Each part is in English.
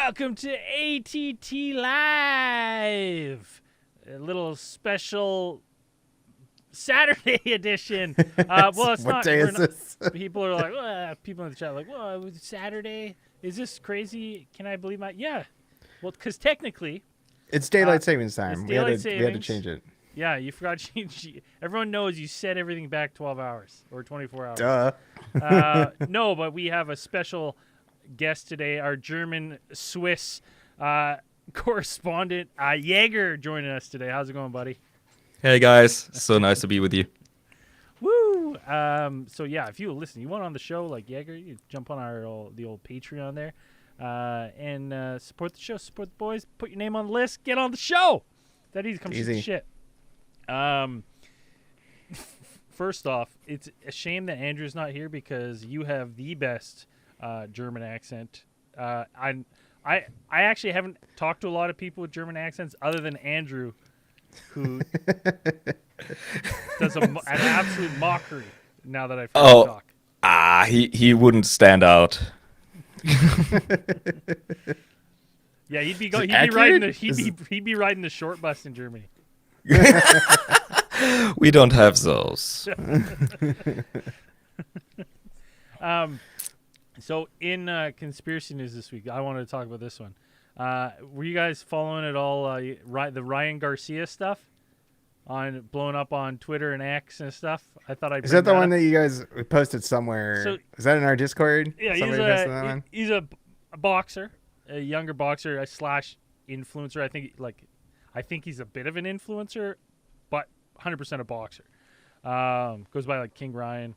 Welcome to ATT Live, a little special Saturday edition. Well, it's what not. day is this? People are like, well, people in the chat are like, well, it was Saturday. Is this crazy? Can I believe my? Yeah. Well, because technically, It's daylight savings time. it's We had daylight to savings. change it. Yeah, you forgot to change. Everyone knows you set everything back 12 hours or 24 hours. Duh. No, but we have a special guest today, our German-Swiss correspondent, Jaeger, joining us today. How's it going, buddy? Hey guys, so nice to be with you. Woo! So yeah, if you listen, you want on the show like Jaeger, you jump on the old Patreon there, and support the show, support the boys, put your name on the list, get on the show. That easy, come shoot the shit. First off, it's a shame that Andrew's not here because you have the best German accent. I actually haven't talked to a lot of people with German accents other than Andrew, who does an absolute mockery now that I've heard him talk. He wouldn't stand out. Yeah, he'd be riding the short bus in Germany. We don't have those. So in conspiracy news this week, I wanted to talk about this one. Were you guys following it all? The Ryan Garcia stuff on blowing up on Twitter and X and stuff. I thought I'd. Is that the one that you guys posted somewhere? So, is that in our Discord? Yeah, he's a boxer, a younger boxer slash influencer. I think he's a bit of an influencer, but 100% a boxer. Goes by like King Ryan.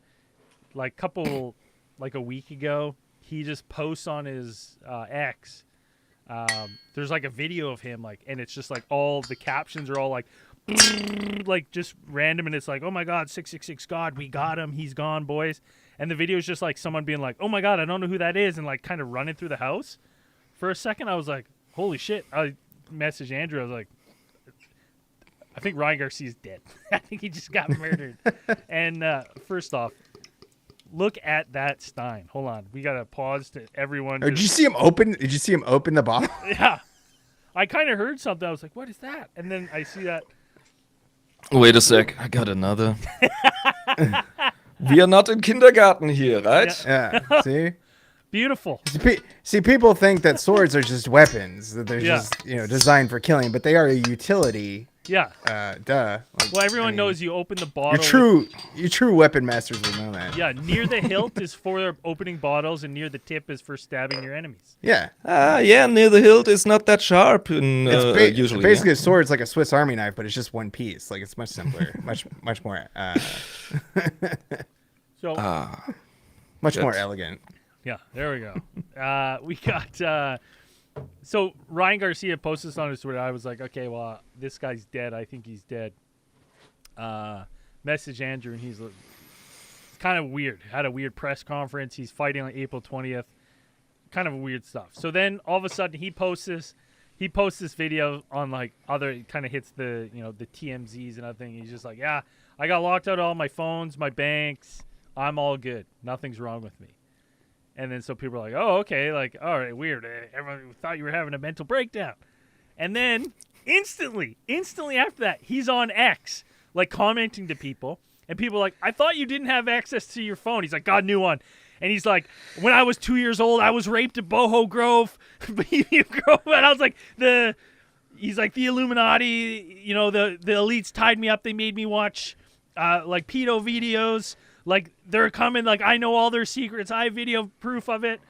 Like a week ago, he just posts on his X. There's like a video of him, and it's just like all the captions are all like just random, and it's like, oh my God, 666 God, we got him, he's gone, boys. And the video is just like someone being like, oh my God, I don't know who that is, and like kind of running through the house. For a second, I was like, holy shit. I messaged Andrew. I was like, I think Ryan Garcia's dead. I think he just got murdered. And first off, look at that Stein. Hold on, we gotta pause to everyone. Did you see him open? Did you see him open the bottle? Yeah, I kind of heard something. I was like, "What is that?" And then I see that. Wait a sec, I got another. We are not in kindergarten here, right? Yeah. See. Beautiful. See, people think that swords are just weapons, that they're just designed for killing, but they are a utility. Yeah. Duh. Well, everyone knows you open the bottle. Your true weapon masters will know that. Yeah, near the hilt is for opening bottles, and near the tip is for stabbing your enemies. Yeah. Yeah, near the hilt is not that sharp. It's usually, basically a sword. It's like a Swiss Army knife, but it's just one piece. Like, it's much simpler, much more, much more elegant. Yeah, there we go. We got. So Ryan Garcia posted this on his Twitter. I was like, okay, well, this guy's dead. I think he's dead. Message Andrew, and he's kind of weird. Had a weird press conference. He's fighting on April 20th. Kind of weird stuff. So then all of a sudden he posts this video on like other. It kind of hits the the TMZs and everything. He's just like, yeah, I got locked out of all my phones, my banks. I'm all good. Nothing's wrong with me. And then so people are like, oh, okay, like, all right, weird. Everyone thought you were having a mental breakdown. And then instantly after that, he's on X, like commenting to people. And people are like, I thought you didn't have access to your phone. He's like, got a new one. And he's like, when I was 2 years old, I was raped at Boho Grove. And I was like, he's like, the Illuminati, the elites tied me up. They made me watch like pedo videos. Like, they're coming, like, I know all their secrets. I have video proof of it.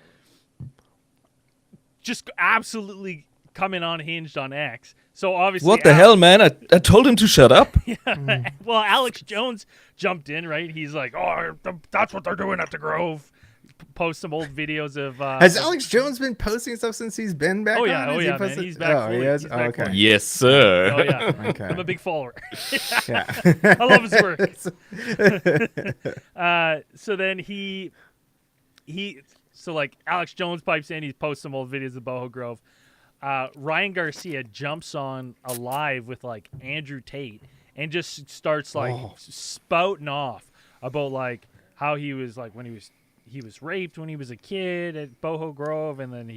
Just absolutely coming unhinged on X. So, obviously... What the hell, man? I told him to shut up. Yeah. Well, Alex Jones jumped in, right? He's like, oh, that's what they're doing at the Grove. Post some old videos of... Has Alex Jones been posting stuff since he's been back on? Oh, yeah, man. He's back fully. He is? He's back okay. fully. Yes, sir. Oh, yeah. Okay. I'm a big follower. Yeah. I love his work. So then so like Alex Jones pipes in, he posts some old videos of Boho Grove. Ryan Garcia jumps on a live with like Andrew Tate and just starts like spouting off about like how he was like when he was raped when he was a kid at Boho Grove, and then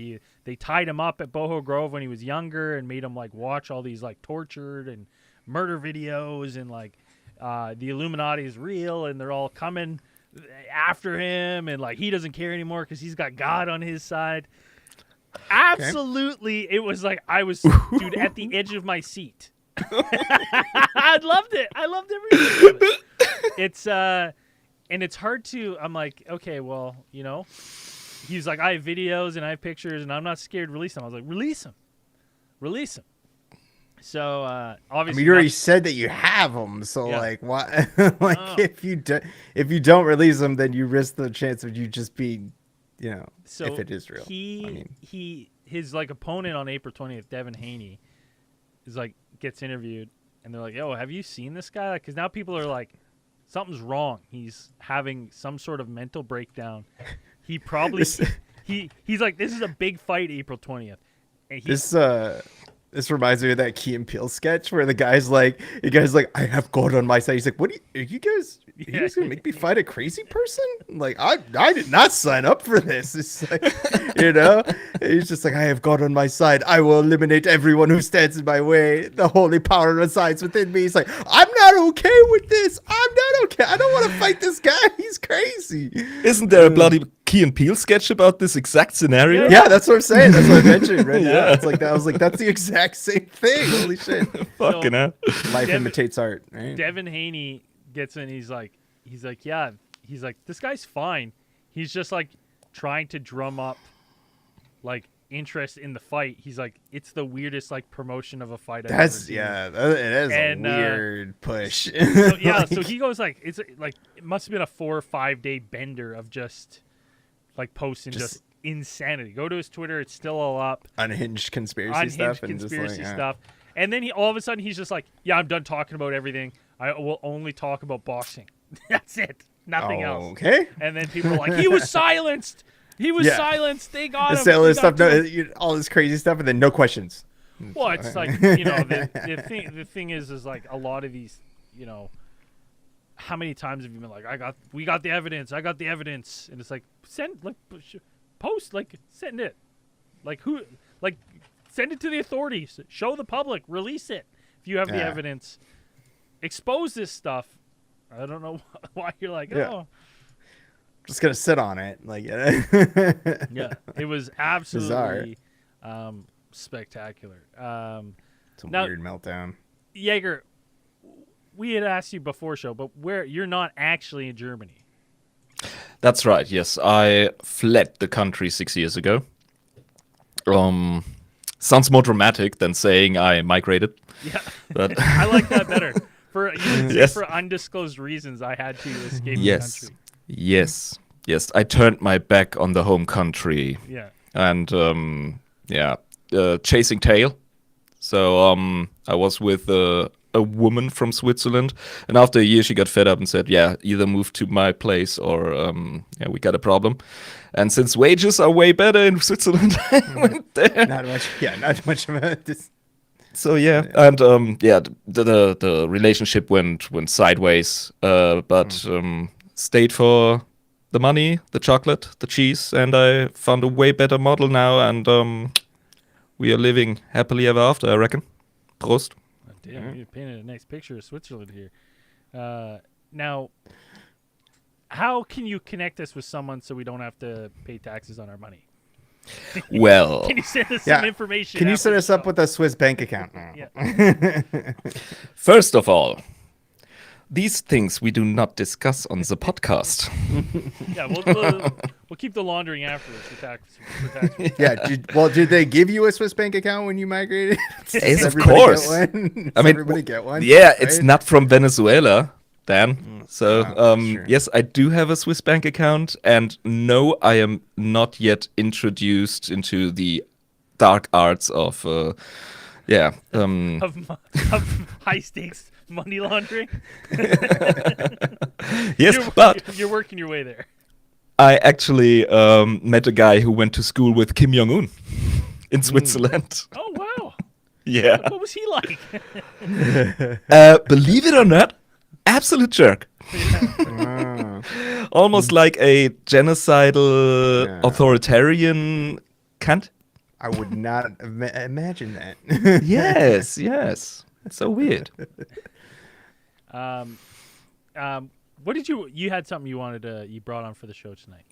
they tied him up at Boho Grove when he was younger and made him like watch all these like tortured and murder videos, and like the Illuminati is real and they're all coming after him, and like he doesn't care anymore because he's got God on his side. Absolutely, it was like I was, dude, at the edge of my seat. I loved it. I loved everything about it. It's and it's hard to. I'm like, okay, well, you know, he's like, I have videos and I have pictures and I'm not scared to release them. I was like, release them. So obviously, I mean, you already said that you have them, so Yeah. like, why? Like, if you don't release them, then you risk the chance of you just being, you know, So if it is real. His like opponent on April 20th, Devin Haney, is like gets interviewed, and they're like, "Yo, have you seen this guy?" Because now people are like, something's wrong. He's having some sort of mental breakdown. He probably he's like, this is a big fight, April 20th. And This reminds me of that Key and Peele sketch where the guy's like, I have God on my side. He's like, what are you guys gonna make me fight a crazy person? Like, I did not sign up for this. It's like, you know, he's just like, I have God on my side. I will eliminate everyone who stands in my way. The holy power resides within me. He's like, I'm not okay with this. I'm not okay. I don't want to fight this guy. He's crazy. Isn't there a bloody Key and Peele sketch about this exact scenario? Yeah, that's what I'm saying. That's what I mentioned right now. It's like that. I was like, that's the exact same thing. Holy shit. Fucking hell. Life imitates art, right? Devin Haney gets in. He's like, yeah. He's like, this guy's fine. He's just like trying to drum up like interest in the fight. He's like, it's the weirdest like promotion of a fight I've ever seen. It is And, a weird push. So, yeah, Like, so he goes like, it's like, it must have been a 4 or 5 day bender of just like posting just insanity. Go to his Twitter; it's still all up. unhinged conspiracy stuff and conspiracy just like, stuff. And then all of a sudden he's just like, yeah, I'm done talking about everything. I will only talk about boxing. That's it. Nothing else. Okay. And then people are like, he was silenced. He was silenced. They got him. All We this got stuff, to him." all this crazy stuff, and then no questions. Well, it's like, you know, the thing is like a lot of these, you know, how many times have you been like, we got the evidence, I got the evidence, and it's like, send it, like who, like send it to the authorities, show the public, release it if you have the evidence, expose this stuff. I don't know why you're like, Just gonna sit on it, like yeah, it was absolutely spectacular. It's a Now- weird meltdown. Jaeger, we had asked you before show, but you're not actually in Germany. That's right, yes. I fled the country 6 years ago. Sounds more dramatic than saying I migrated. Yeah, But I like that better. For Yes. for undisclosed reasons, I had to escape the yes, country. yes. I turned my back on the home country Yeah, and chasing tail. So I was with a woman from Switzerland, and after a year she got fed up and said, "Yeah, either move to my place or we got a problem." And since wages are way better in Switzerland, I went there. Not much of a. So and the relationship went sideways, but stayed for the money, the chocolate, the cheese, and I found a way better model now, and we are living happily ever after, I reckon. Prost. oh, damn, you painted a nice picture of Switzerland here. Now, how can you connect us with someone so we don't have to pay taxes on our money? Well, Can you send us some information? Can you after set the us up show? with a Swiss bank account? Yeah. first of all, these things we do not discuss on the podcast. Yeah, we'll keep the laundering afterwards for tax. Yeah. Did they give you a Swiss bank account when you migrated? Yes, Does of everybody course. get one? I Does mean, everybody get one. Yeah, it's Right? not from Venezuela, Dan. So, sure. yes, I do have a Swiss bank account, and no, I am not yet introduced into the dark arts of, of high stakes money laundering. yes, but you're working your way there. I actually met a guy who went to school with Kim Jong-un in Switzerland. Oh wow! Yeah. What was he like? Believe it or not, absolute jerk. Almost like a genocidal Yeah. authoritarian cunt. I would not imagine that. Yes, yes. It's so weird. What did you had something you brought on for the show tonight?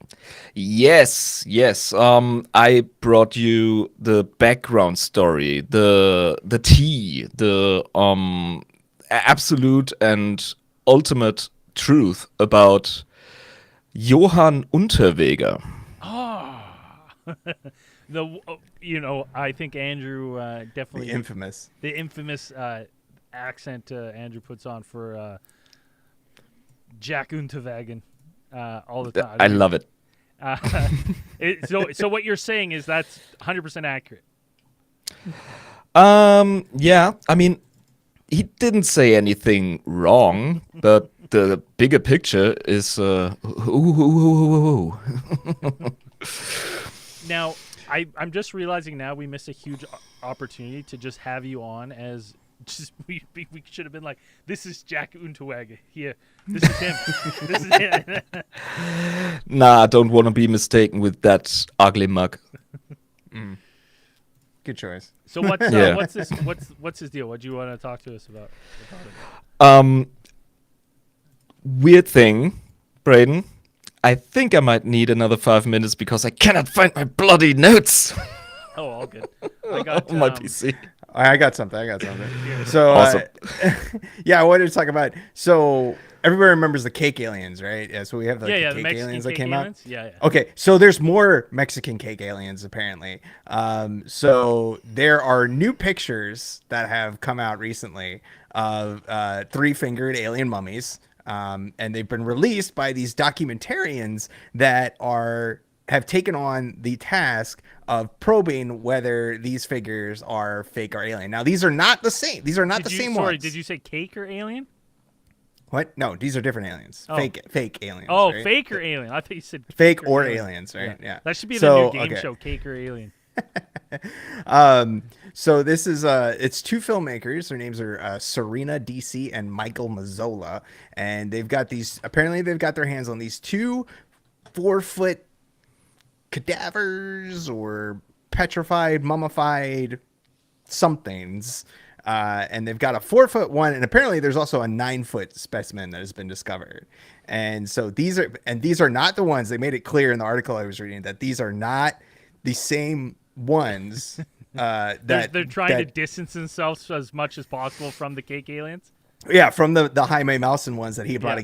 Yes, yes. I brought you the background story, the tea, the absolute and ultimate truth about Johann Unterweger. Oh, I think Andrew definitely The infamous. the infamous accent Andrew puts on for Jack Unterwegen all the time. I love it. So what you're saying is that's 100% accurate. Yeah, I mean, he didn't say anything wrong, but the bigger picture is Now, I'm just realizing now we missed a huge opportunity to just have you on as just we should have been like, this is Jack Unterweger here. This is him. This is him. Nah, I don't want to be mistaken with that ugly mug. Good choice. So what's Yeah. what's his deal? What do you want to talk to us about him? Weird thing, Braden. I think I might need another 5 minutes because I cannot find my bloody notes Oh, all good. I got on my PC. I got something. So, Awesome. yeah, I wanted to talk about. So everybody remembers the cake aliens, right? Yeah. So we have the the cake Mexican aliens that cake came aliens? out. Yeah. Okay, so there's more Mexican cake aliens apparently. So there are new pictures that have come out recently of three-fingered alien mummies, and they've been released by these documentarians that have taken on the task of probing whether these figures are fake or alien. Now, these are not the same. These are not the same Sorry, ones. did you say cake or alien? What? No, these are different aliens. Oh. Fake aliens. Oh, right? fake or alien? I thought you said Fake cake or aliens, right? Yeah. That should be So, the new game okay. show, Cake or Alien. So this is it's two filmmakers. Their names are Serena DC and Michael Mazzola, and they've got their hands on these 2 4-foot cadavers or petrified, mummified somethings. And they've got a 4-foot one, and apparently there's also a 9-foot specimen that has been discovered. And so these are not the ones. They made it clear in the article I was reading that these are not the same ones. They're trying to distance themselves as much as possible from the cake aliens. Yeah, from the Jaime Maussan ones that he brought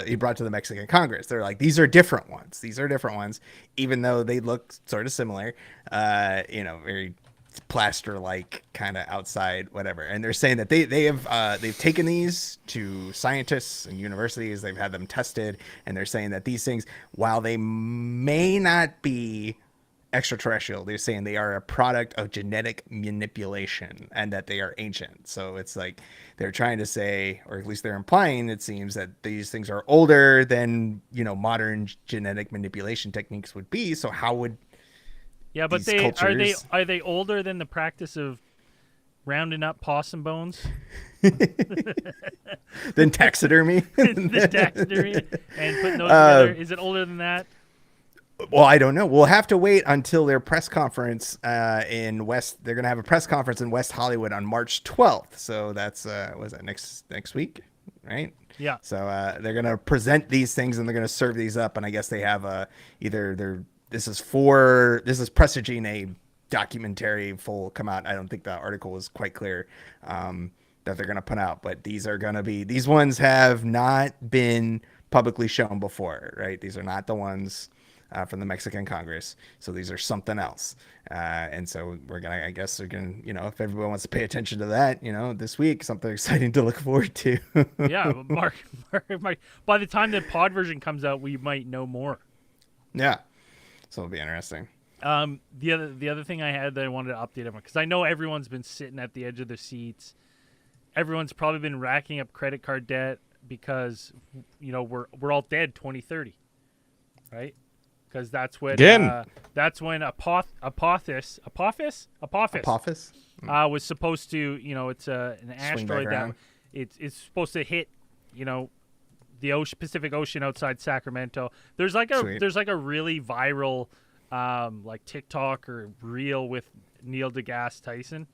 he brought to the Mexican Congress. They're like, these are different ones. These are different ones, even though they look sort of similar. Very plaster-like kind of outside, whatever. And they're saying that they've taken these to scientists and universities. They've had them tested, and they're saying that these things, while they may not be extraterrestrial, they're saying they are a product of genetic manipulation and that they are ancient. So it's like they're trying to say, or at least they're implying, it seems, that these things are older than modern genetic manipulation techniques would be. So how would but these cultures... are they older than the practice of rounding up possum bones? Then taxidermy? The taxidermy and putting those together. Is it older than that? Well, I don't know. We'll have to wait until their press conference in West. They're going to have a press conference in West Hollywood on March 12th. So that's was that next week, right? Yeah. So they're going to present these things and they're going to serve these up. And I guess they have this is presaging a documentary full come out. I don't think the article was quite clear that they're going to put out, but these ones have not been publicly shown before, right? These are not the ones from the Mexican Congress. So these are something else. And so I guess they're going to, if everyone wants to pay attention to that, this week, something exciting to look forward to. Yeah. Mark, by the time the pod version comes out, we might know more. Yeah. So it'll be interesting. The other thing I had that I wanted to update everyone, because I know everyone's been sitting at the edge of their seats. Everyone's probably been racking up credit card debt because, we're all dead 2030, right? Because that's when Apophis was supposed to, it's an asteroid that it's supposed to hit, the ocean, Pacific Ocean outside Sacramento. There's like a Sweet. really viral like TikTok or reel with Neil deGrasse Tyson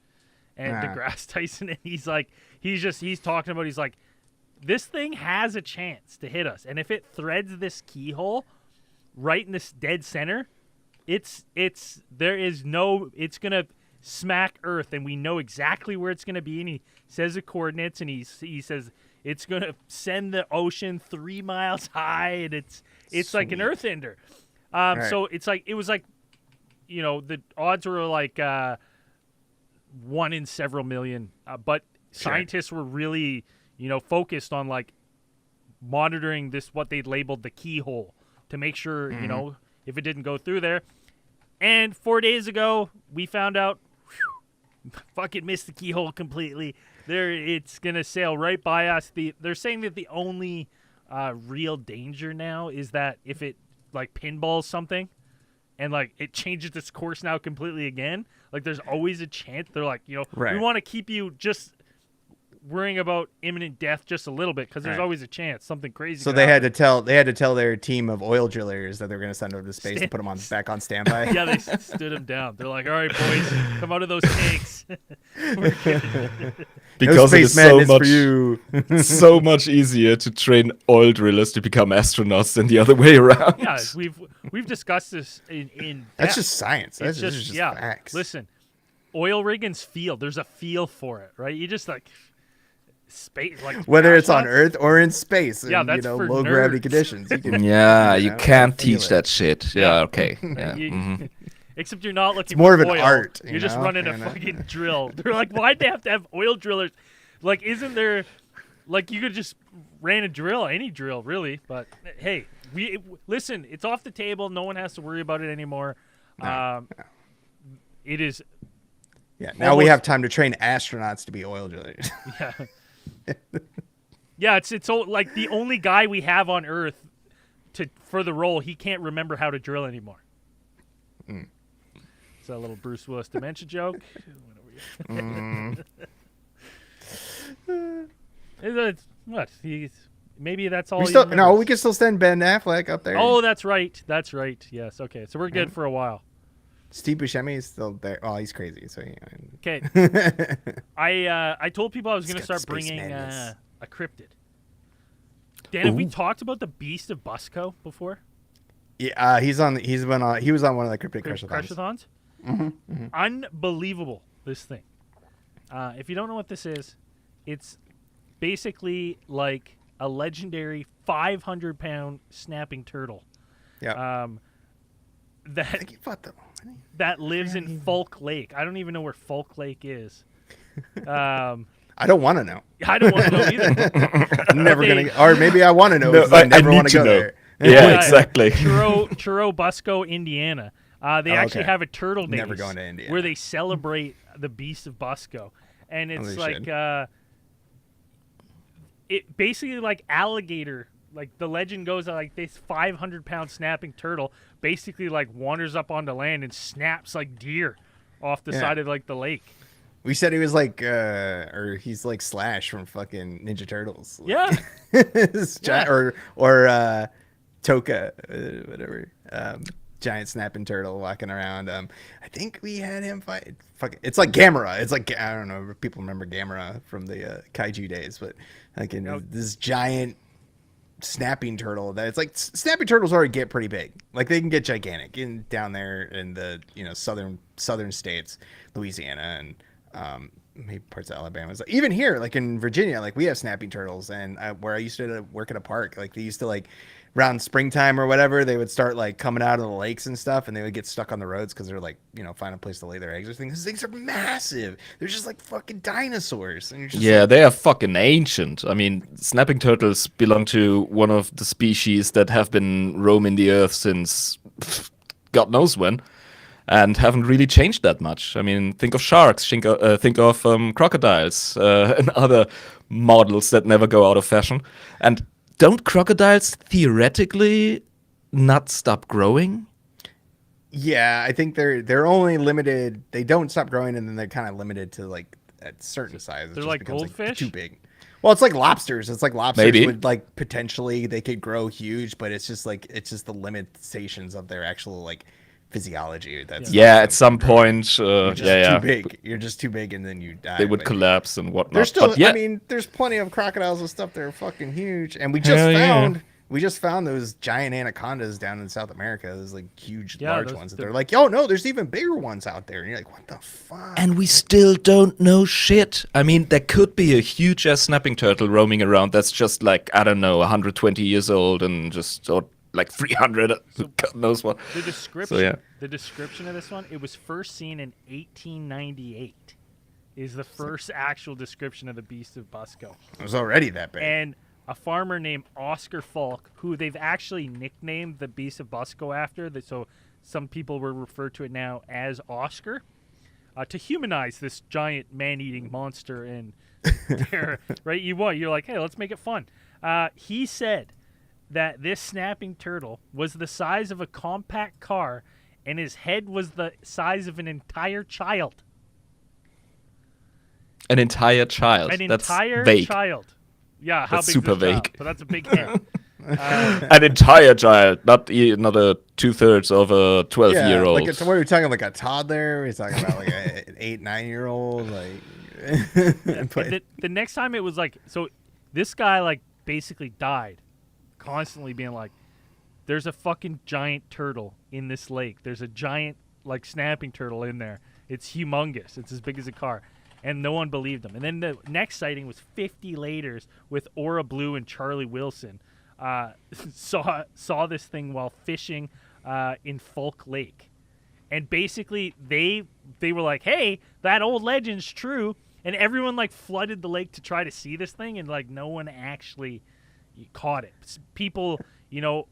and deGrasse Tyson, and he's talking about, he's like, this thing has a chance to hit us, and if it threads this keyhole right in this dead center, it's gonna smack Earth, and we know exactly where it's gonna be, and he says the coordinates, and he says it's gonna send the ocean 3 miles high, and it's like an earth ender. So it's like, it was like, the odds were like 1 in several million, but scientists were really focused on like monitoring this, what they labeled the keyhole, to make sure if it didn't go through there. And 4 days ago, we found out, fucking missed the keyhole completely. It's gonna sail right by us. They're saying that the only real danger now is that if it like pinballs something, and like it changes its course now completely again, like there's always a chance. They're like, we want to keep you just worrying about imminent death just a little bit, because there's always a chance something crazy. So they had to tell their team of oil drillers that they were going to send over to space to put them back on standby. Yeah, they stood them down. They're like, all right, boys, come out of those tanks. Because it is for you. so much easier to train oil drillers to become astronauts than the other way around. Yeah, we've discussed this in That's depth. just science. That's just facts. Listen, oil rigging's feel. There's a feel for it, right? You just like space, like whether it's on shots. Earth or in space, Yeah, in, that's for low gravity nerds. conditions. You can, You can't teach that shit. Yeah, okay. Yeah. Except you're not looking more for of an oil. art, You're just running a and, fucking drill. They're like, why'd they have to have oil drillers? Like, isn't there, like, you could just ran a drill, any drill, really. But hey, listen, it's off the table. No one has to worry about it anymore. It is. Yeah. Now we have time to train astronauts to be oil drillers. Yeah. Yeah, it's like the only guy we have on Earth for the role. He can't remember how to drill anymore. It's a little Bruce Willis dementia joke. What? Maybe that's all. We can still send Ben Affleck up there. Oh, that's right. That's right. Yes. Okay. So we're good for a while. Steve Buscemi is still there. Oh, he's crazy. So okay. I told people I was going to start bringing a cryptid. Dan, have we talked about the Beast of Busco before? Yeah, he was on one of the cryptid Crushathons. Unbelievable, this thing. If you don't know what this is, it's basically like a legendary 500-pound snapping turtle. Yeah. That lives in Folk Lake. I don't even know where Folk Lake is. I don't want to know. I don't want to know either. I'm never gonna, or maybe I want to know. No, I never want to go know. there. Yeah, exactly. Churubusco, Indiana. They actually have a turtle days Never going to Indiana. where they celebrate the Beast of Busco, and it's it basically like alligator. Like the legend goes that like this 500-pound snapping turtle basically like wanders up onto land and snaps like deer off the side of like the lake. We said he was like, or he's like Slash from fucking Ninja Turtles. Yeah. Or Toka, whatever. Giant snapping turtle walking around. I think we had him fight. It's like Gamera. It's like, I don't know if people remember Gamera from the Kaiju days, but like this giant snapping turtle that it's like snapping turtles already get pretty big. Like they can get gigantic down there in the southern states, Louisiana and maybe parts of Alabama. So even here, like in Virginia, like we have snapping turtles, and where I used to work at a park, like they used to like around springtime or whatever, they would start like coming out of the lakes and stuff, and they would get stuck on the roads because they're like, find a place to lay their eggs or things. These things are massive. They're just like fucking dinosaurs. And they are fucking ancient. I mean, snapping turtles belong to one of the species that have been roaming the earth since God knows when, and haven't really changed that much. I mean, think of sharks, think of crocodiles, and other models that never go out of fashion. And don't crocodiles theoretically not stop growing? Yeah, I think they're only limited. They don't stop growing, and then they're kind of limited to like at certain sizes. They're like goldfish? too big. Well, it's like lobsters. It's like lobsters Maybe. would like potentially they could grow huge, but it's just the limitations of their actual like physiology. That's Yeah, at some point, you're just yeah, too yeah, big. You're just too big, and then you die. they would But collapse and whatnot. there's still, but yeah, I mean, there's plenty of crocodiles and stuff that are fucking huge, and Hell yeah. we just found those giant anacondas down in South America. Those like huge, Yeah, large those- ones. That the- they're like, oh no, there's even bigger ones out there, and you're like, what the fuck? and we still don't know shit. I mean, there could be a huge ass snapping turtle roaming around that's just like, I don't know, 120 years old and just or like 300, God knows what. The description, So, yeah. the description of this one, it was first seen in 1898. Is the first actual description of the beast of Busco, It was already that big. and a farmer named Oscar Falk, who they've actually nicknamed the beast of Busco after. So some people will refer to it now as Oscar, to humanize this giant man-eating monster. And right, you're like, hey, let's make it fun. He said that this snapping turtle was the size of a compact car, and his head was the size of an entire child. An entire child. An That's entire vague. child. Yeah, how That's big super is this child? vague. But that's a big head. An entire child, not a 2/3 of a 12-year-old. Like what are we talking, like a toddler? We're talking about like an 8-9-year-old, like. But- The next time it was like, so this guy like basically died, constantly being like, there's a fucking giant turtle in this lake. There's a giant like snapping turtle in there. It's humongous. It's as big as a car. And no one believed him. And then the next sighting was 50 laters with Aura Blue and Charlie Wilson. Saw this thing while fishing in Folk Lake. And basically they were like, hey, that old legend's true. And everyone like flooded the lake to try to see this thing, and like no one actually caught it. People,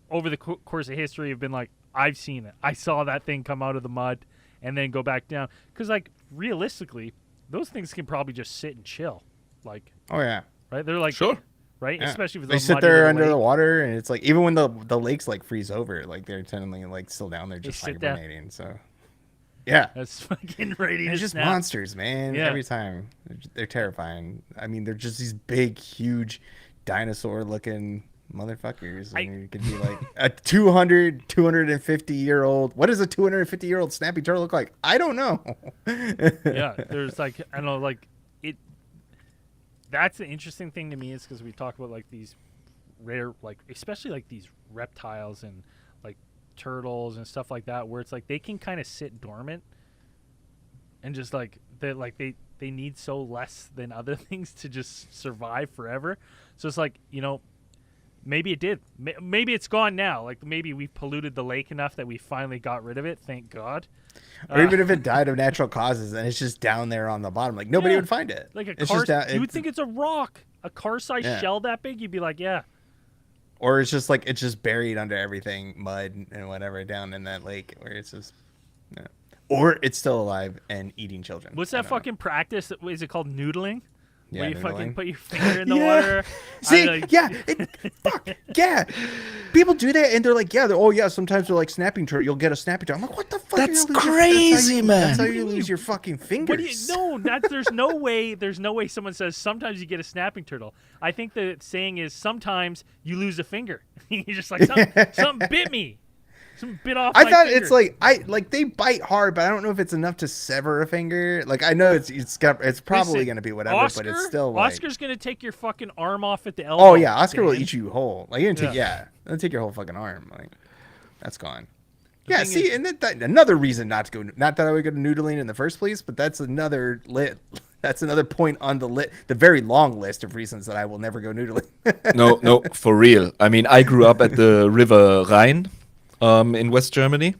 over the course of history have been like, I've seen it. I saw that thing come out of the mud and then go back down. Because like realistically, those things can probably just sit and chill. Like, oh yeah. right? They're like, Sure. right? Yeah. Especially if They it's a sit muddy there little under the lake. water, and it's like even when the lakes like freeze over, like they're technically like still down there just sit down. hibernating. So yeah, That's fucking ready to it's just snap. monsters, man. Yeah. Every time they're terrifying. I mean, they're just these big, huge, dinosaur-looking motherfuckers. And you could be like a 250-year-old. What does a 250-year-old snappy turtle look like? I don't know. Yeah, there's like, I don't know, like it. That's the interesting thing to me is because we talk about like these rare, like especially like these reptiles and like turtles and stuff like that, where it's like they can kind of sit dormant and just like they need so less than other things to just survive forever. So it's like, maybe it did. Maybe it's gone now. Like maybe we've polluted the lake enough that we finally got rid of it. Thank God. Or even if it died of natural causes and it's just down there on the bottom, like nobody Yeah. would find it. Like a It's car, just down, you would think it's a rock, a car-sized Yeah. shell that big. You'd be like, yeah. or it's just like it's just buried under everything, mud and whatever down in that lake, where it's just, yeah. Or it's still alive and eating children. What's I that don't know. fucking practice? Is it called noodling? Yeah, Where you fucking noodling. put your finger in the Yeah. water. See, like, yeah, fuck, yeah. People do that, and they're like, yeah, oh yeah. Sometimes they're like snapping turtle. You'll get a snapping turtle. I'm like, what the fuck? That's You'll lose your- crazy, man. That's how you lose your fucking fingers. What do you? No, there's no way. There's no way someone says sometimes you get a snapping turtle. I think the saying is sometimes you lose a finger. You're just like something bit me. Some bit off. I my thought finger. it's like they bite hard, but I don't know if it's enough to sever a finger. Like I know it's probably Listen, going to be whatever, Oscar, but it's still like, Oscar's gonna take your fucking arm off at the elbow. oh yeah, Oscar will Dan. eat you whole. Like you take Yeah. they'll take your whole fucking arm. Like that's gone. Yeah, thing see, is- and that another reason not to go. Not that I would go to noodling in the first place, but that's another That's another point on the very long list of reasons that I will never go noodling. No, for real. I mean, I grew up at the River Rhine in West Germany.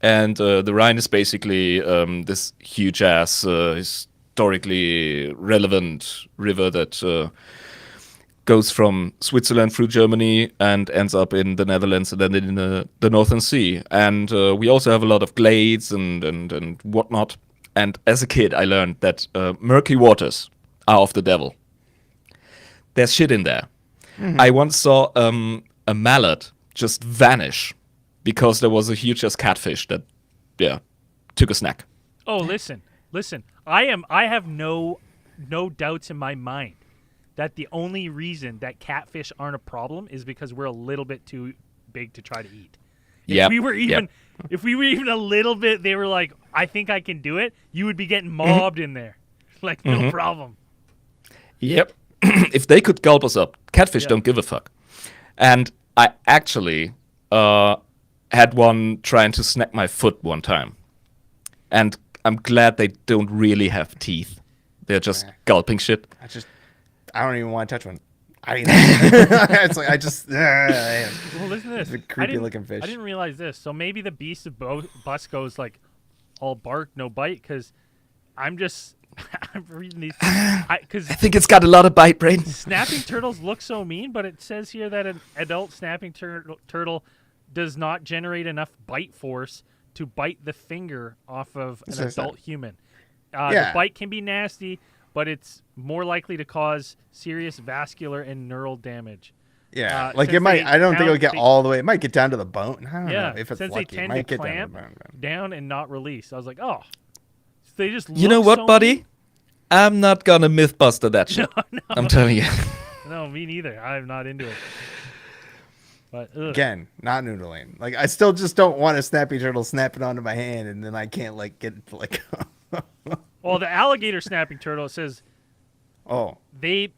And the Rhine is basically this huge ass, historically relevant river that goes from Switzerland through Germany and ends up in the Netherlands and then in the Northern Sea. And we also have a lot of glades and whatnot. And as a kid, I learned that murky waters are of the devil. There's shit in there. Mm-hmm. I once saw a mallard just vanish because there was a huge ass catfish that, took a snack. Oh, listen. I have no doubts in my mind that the only reason that catfish aren't a problem is because we're a little bit too big to try to eat. If we were even a little bit, they were like, I think I can do it, you would be getting mobbed in there. Like, no problem. Yep. If they could gulp us up, catfish don't give a fuck. And I actually had one trying to snack my foot one time. And I'm glad they don't really have teeth. They're just gulping shit. I don't even want to touch one. I mean, it's like Well, listen to this. It's a creepy looking fish. I didn't realize this. So maybe the beast of Busco's like all bark, no bite, because I'm reading these. I think it's got a lot of bite, brain. Snapping turtles look so mean, but it says here that an adult snapping turtle does not generate enough bite force to bite the finger off of an adult human. The bite can be nasty, but it's more likely to cause serious vascular and neural damage. Yeah, like it might. I don't think it'll get all the way. It might get down to the bone. I don't know if it's since lucky. They it tend might to get clamp down and not release. I was like, oh, they just. You know what, so buddy? mean. I'm not gonna mythbuster that shit. No. I'm telling you. No, me neither. I'm not into it. But again, not noodling. Like I still just don't want a snappy turtle snapping onto my hand, and then I can't like get it to like. Well, the alligator snapping turtle, it says. Oh. They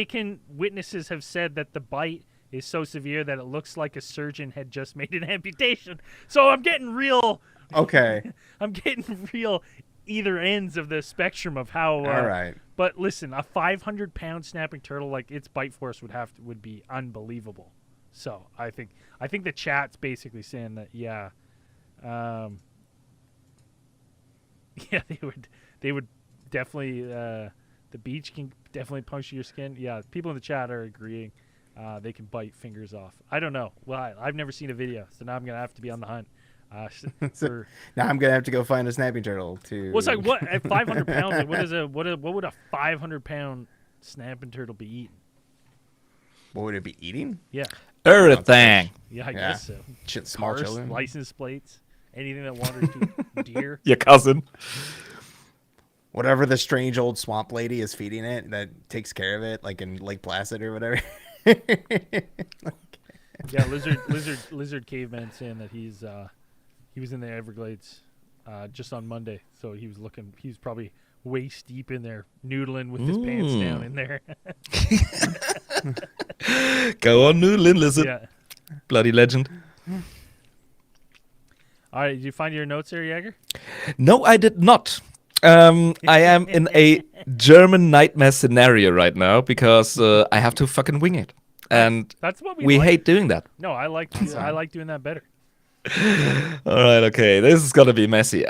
can. Witnesses have said that the bite is so severe that it looks like a surgeon had just made an amputation. So I'm getting real. Okay. I'm getting real. Either ends of the spectrum of how. All right. But listen, a 500-pound snapping turtle, like its bite force would be unbelievable. So I think the chat's basically saying that yeah, they would definitely the beach can definitely puncture your skin. Yeah, people in the chat are agreeing. They can bite fingers off. I don't know. Well, I've never seen a video, so now I'm gonna have to be on the hunt. Now I'm gonna have to go find a snapping turtle to. Well, it's like what at 500 pounds? Like what would a 500-pound snapping turtle be eating? What would it be eating? Yeah. Everything. Yeah, I guess so. Small Cars, children. license plates, anything that wanders to deer. Your cousin. Whatever the strange old swamp lady is feeding it that takes care of it, like in Lake Placid or whatever. Yeah, lizard caveman saying that he was in the Everglades just on Monday, so he was probably waist deep in there noodling with his pants down in there. Go on, noodling, lizard. Yeah. Bloody legend. All right, did you find your notes there, Jäger? No, I did not. I am in a German nightmare scenario right now because I have to fucking wing it. And that's what we like. hate doing that. No, I like doing that better. All right, okay, this is gonna be messy.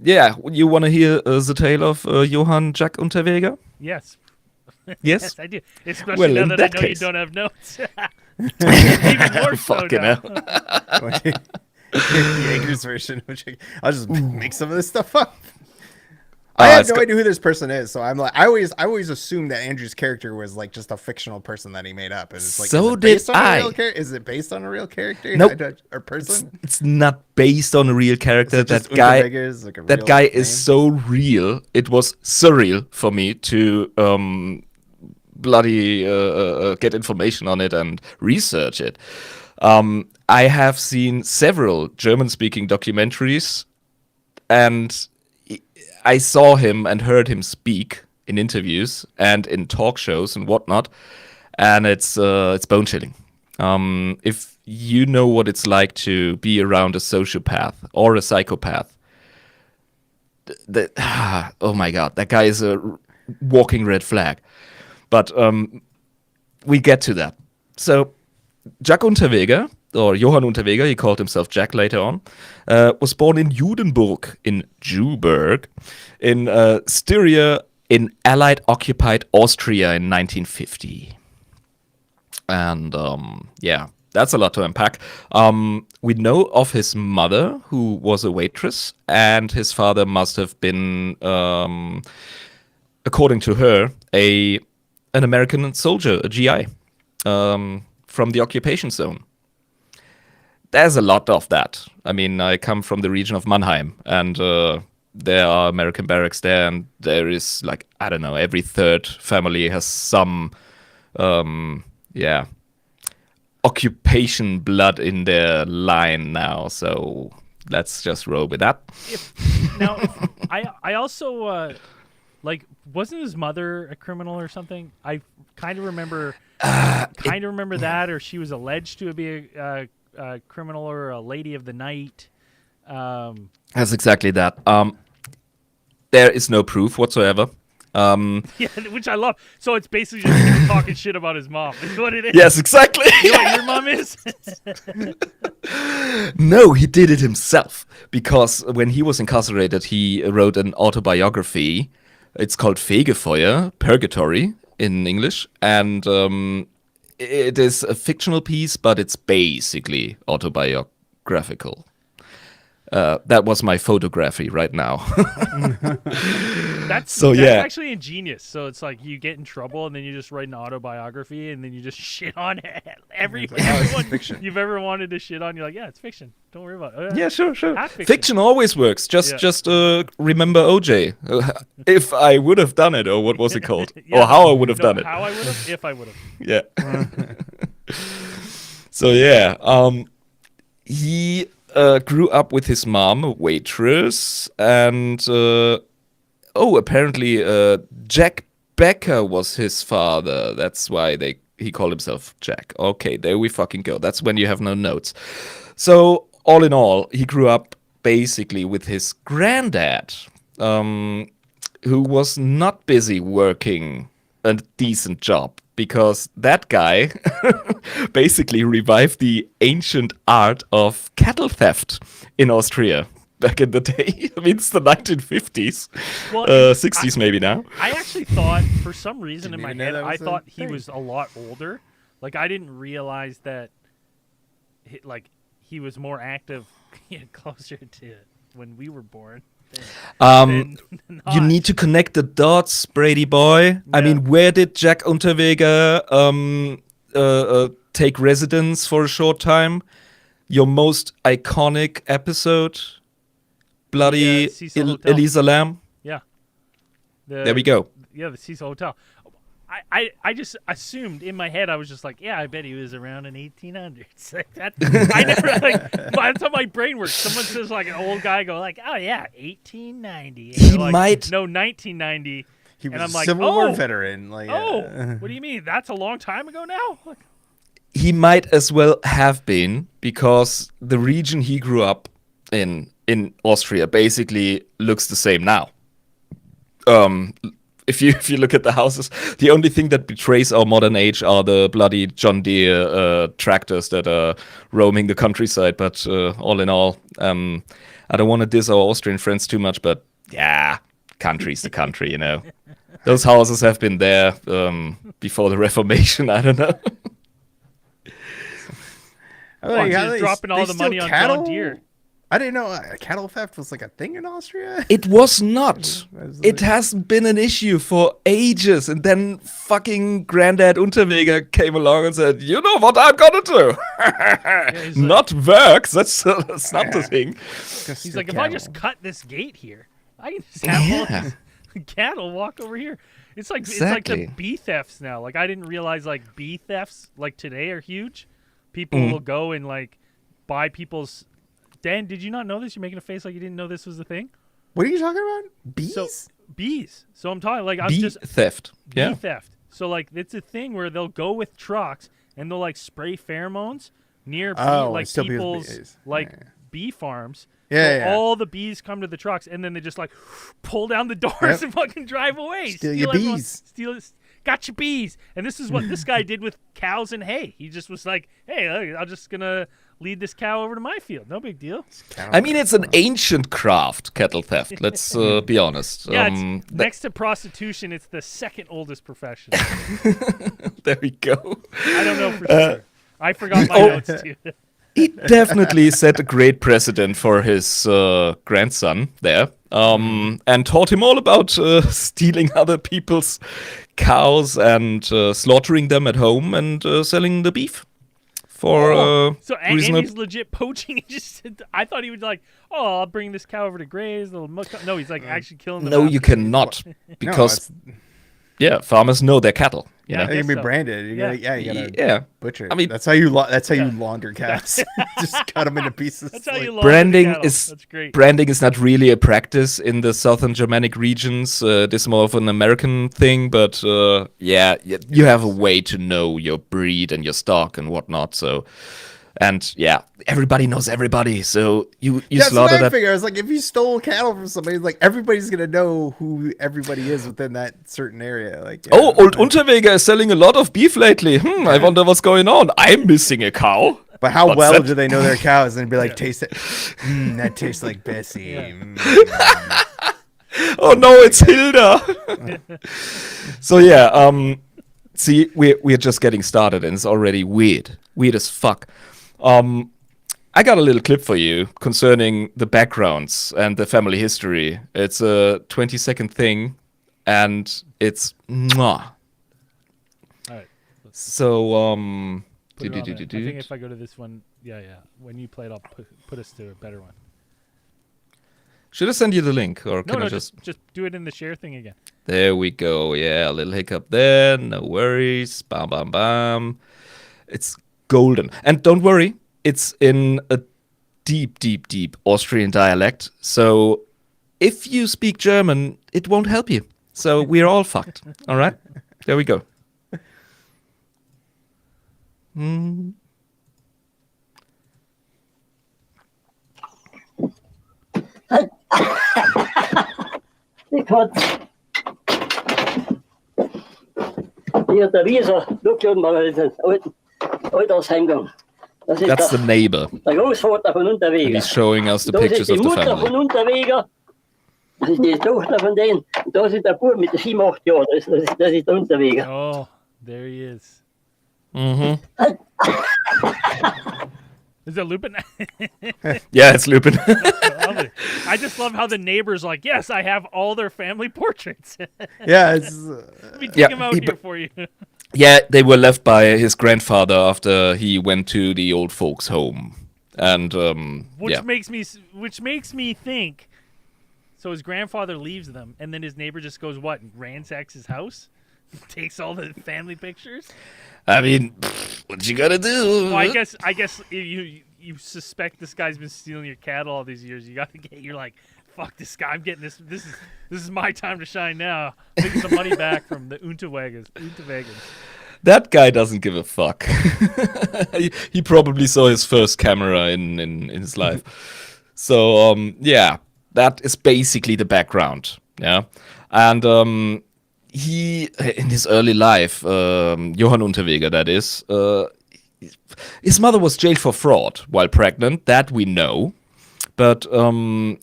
Yeah, you want to hear the tale of Johann Jack Unterweger? Yes. Yes? Yes, I do. Especially now that I know case. you don't have notes. Even more so Fucking now. hell. Jaeger's version. I'll just make some of this stuff up. I have no idea who this person is, so I'm like, I always assumed that Andrew's character was like just a fictional person that he made up. And it's like, so did I. Is it based on a real character? Nope. Or person? It's not based on a real character. That guy is so real. It was surreal for me to bloody get information on it and research it. I have seen several German-speaking documentaries, and I saw him and heard him speak in interviews and in talk shows and whatnot, and it's bone chilling. If you know what it's like to be around a sociopath or a psychopath, oh my god, that guy is a walking red flag. But we get to that. So Jack Unterweger, or Johann Unterweger, he called himself Jack later on, was born in Judenburg in Jewburg in Styria in Allied-occupied Austria in 1950. And yeah, that's a lot to unpack. We know of his mother, who was a waitress, and his father must have been, according to her, an American soldier, a GI, from the occupation zone. There's a lot of that. I mean, I come from the region of Mannheim, and there are American barracks there, and there is like, I don't know, every third family has some occupation blood in their line now. So let's just roll with that. I also wasn't his mother a criminal or something? I kind of remember that, or she was alleged to be a criminal or a lady of the night. That's exactly that. There is no proof whatsoever. Yeah, which I love. So it's basically just him talking shit about his mom. Is what it is. Yes, exactly. You know what your mom is? No, he did it himself, because when he was incarcerated, he wrote an autobiography. It's called Fegefeuer, Purgatory in English, and it is a fictional piece, but it's basically autobiographical. That was my photography right now. That's actually ingenious. So it's like you get in trouble and then you just write an autobiography and then you just shit on everyone you've ever wanted to shit on. You're like, yeah, it's fiction. Don't worry about it. Yeah, sure. Fiction always works. Just remember OJ. If I would have done it, or what was it called? Yeah. Or how I would have done it. How I would have, if I would have. Yeah. So yeah, he grew up with his mom, a waitress, and apparently Jack Becker was his father. That's why he called himself Jack. Okay, there we fucking go. That's when you have no notes. So all in all, he grew up basically with his granddad, who was not busy working a decent job, because that guy basically revived the ancient art of cattle theft in Austria back in the day. I mean, it's the 1950s, 60s maybe now. I actually thought, for some reason in my head, I thought he was a lot older. Like, I didn't realize that, he was more active closer to when we were born. You need to connect the dots, Brady boy. Yeah. I mean, where did Jack Unterweger take residence for a short time? Your most iconic episode, Bloody Elisa Lam. Yeah. There we go. Yeah, the Cecil Hotel. I just assumed in my head, I was just like, yeah, I bet he was around in 1800s. Like that, I never, that's how my brain works. Someone says, like, an old guy, go like, oh, yeah, 1890. He might. No, 1990. He was and I'm a like, Civil War veteran. Like, what do you mean? That's a long time ago now? He might as well have been, because the region he grew up in Austria basically looks the same now. If you look at the houses, the only thing that betrays our modern age are the bloody John Deere tractors that are roaming the countryside. But all in all, I don't want to diss our Austrian friends too much, but yeah, country's the country, you know. Those houses have been there before the Reformation. I don't know. Just dropping all the money on John Deere. I didn't know cattle theft was like a thing in Austria. It was not. It hasn't been an issue for ages. And then fucking Granddad Unterweger came along and said, you know what I'm gonna do? Not work. That's not the thing. He's like, if I just cut this gate here, I can just have all these cattle walk over here. It's like It's like the bee thefts now. Like, I didn't realize, like, bee thefts like today are huge. People will go and, like, buy people's... Dan, did you not know this? You're making a face like you didn't know this was the thing. What are you talking about? Bees? Bees. So I'm talking like bee theft. Bee theft. So like it's a thing where they'll go with trucks and they'll like spray pheromones near people's bee farms. Yeah, all the bees come to the trucks and then they just like pull down the doors and fucking drive away. Steal your bees. Got your bees. And this is what this guy did with cows and hay. He just was like, hey, I'm just gonna lead this cow over to my field. No big deal. I mean, it's an ancient craft, cattle theft. Let's be honest. Yeah, next to prostitution, it's the second oldest profession. There we go. I don't know for sure. I forgot my notes too. He definitely set a great precedent for his grandson there, and taught him all about stealing other people's cows and slaughtering them at home and selling the beef. for and reasonable. he's legit poaching. I thought he would like, oh, I'll bring this cow over to graze. Little no, he's like actually killing them. No, you after. cannot, No, because it's- farmers know their cattle. Yeah, You They know? can be so. branded. You gotta, you gotta Yeah. butcher. I mean- that's how you launder cows. Just cut them into pieces. That's how you launder the Branding cattle. is That's great. branding is not really a practice in the southern Germanic regions. It is more of an American thing, but you have a way to know your breed and your stock and whatnot. So, and everybody knows everybody. So you That's what slaughter I that. figure. I was like, if you stole cattle from somebody, like everybody's gonna know who everybody is within that certain area. Like, Oh, Old Unterweger is selling a lot of beef lately. I wonder what's going on. I'm missing a cow. but how What's well that? do they know their cows? And be like, taste it. That tastes like Bessie. Yeah. Oh no, it's Hilda. So see, we're just getting started and it's already weird as fuck. I got a little clip for you concerning the backgrounds and the family history. It's a 20-second thing, and it's mwah. All right. So Put it on there. I think if I go to this one, when you play it, I'll put us to a better one. should I send you the link, or can I just do it in the share thing again. There we go. Yeah, a little hiccup there. No worries. Bam, bam, bam. It's golden. And don't worry, it's in a deep, deep, deep Austrian dialect. So if you speak German, it won't help you. So we're all fucked. All right? There we go. Hier der Wieser, schau schon mal, das ist ein Altersheimgang. Das ist That's the neighbor. der Großvater von And Unterweger. he's showing us the Das ist pictures die of the Mutter family. von Unterweger. Das ist die Tochter von denen. Und da ist der Bub mit 7, 8 Jahren. Das ist der Unterweger. Oh, there he is. Mm-hmm. Is that Lupin? Yeah, it's Lupin. I just love how the neighbors like, yes, I have all their family portraits. Yeah, it's Let me take Yeah, them out he- here for you. Yeah, they were left by his grandfather after he went to the old folks' home. And Which makes me think. So his grandfather leaves them, and then his neighbor just goes what? Ransacks his house, takes all the family pictures. I mean, what you gotta do? Well, I guess if you suspect this guy's been stealing your cattle all these years. You got to get. You're like, fuck this guy. I'm getting this. This is my time to shine now. I'm getting some money back from the Unterwegers. That guy doesn't give a fuck. he probably saw his first camera in his life. So that is basically the background. Yeah, and he in his early life, Johann Unterweger, that is, his mother was jailed for fraud while pregnant. That we know, but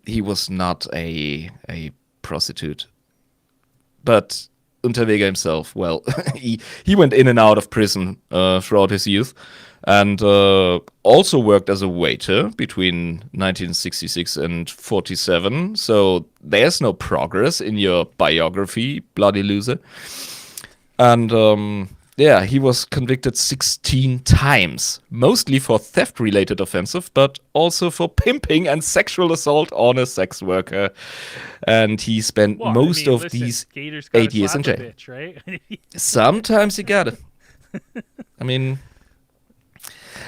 he was not a prostitute. But Unterweger himself, well, he went in and out of prison throughout his youth, and also worked as a waiter between 1966 and 47. So there's no progress in your biography, bloody loser. And he was convicted 16 times, mostly for theft-related offenses, but also for pimping and sexual assault on a sex worker. And he spent most of these 8 years in jail. Bitch, right? Sometimes you got it. I mean,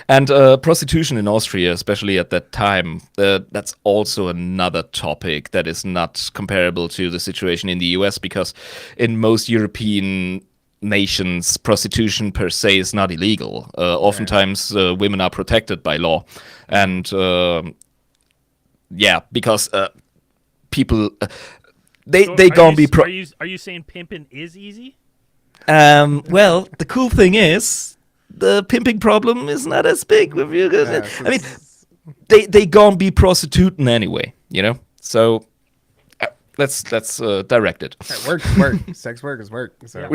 and prostitution in Austria, especially at that time, that's also another topic that is not comparable to the situation in the US, because in most European nations, prostitution per se is not illegal. Oftentimes, women are protected by law, and because people they gonna be. Are you saying pimping is easy? Well, the cool thing is, the pimping problem is not as big with you guys. Yeah, I mean, they gonna be prostituting anyway, you know. So let's direct it. work. Sex work is work. So.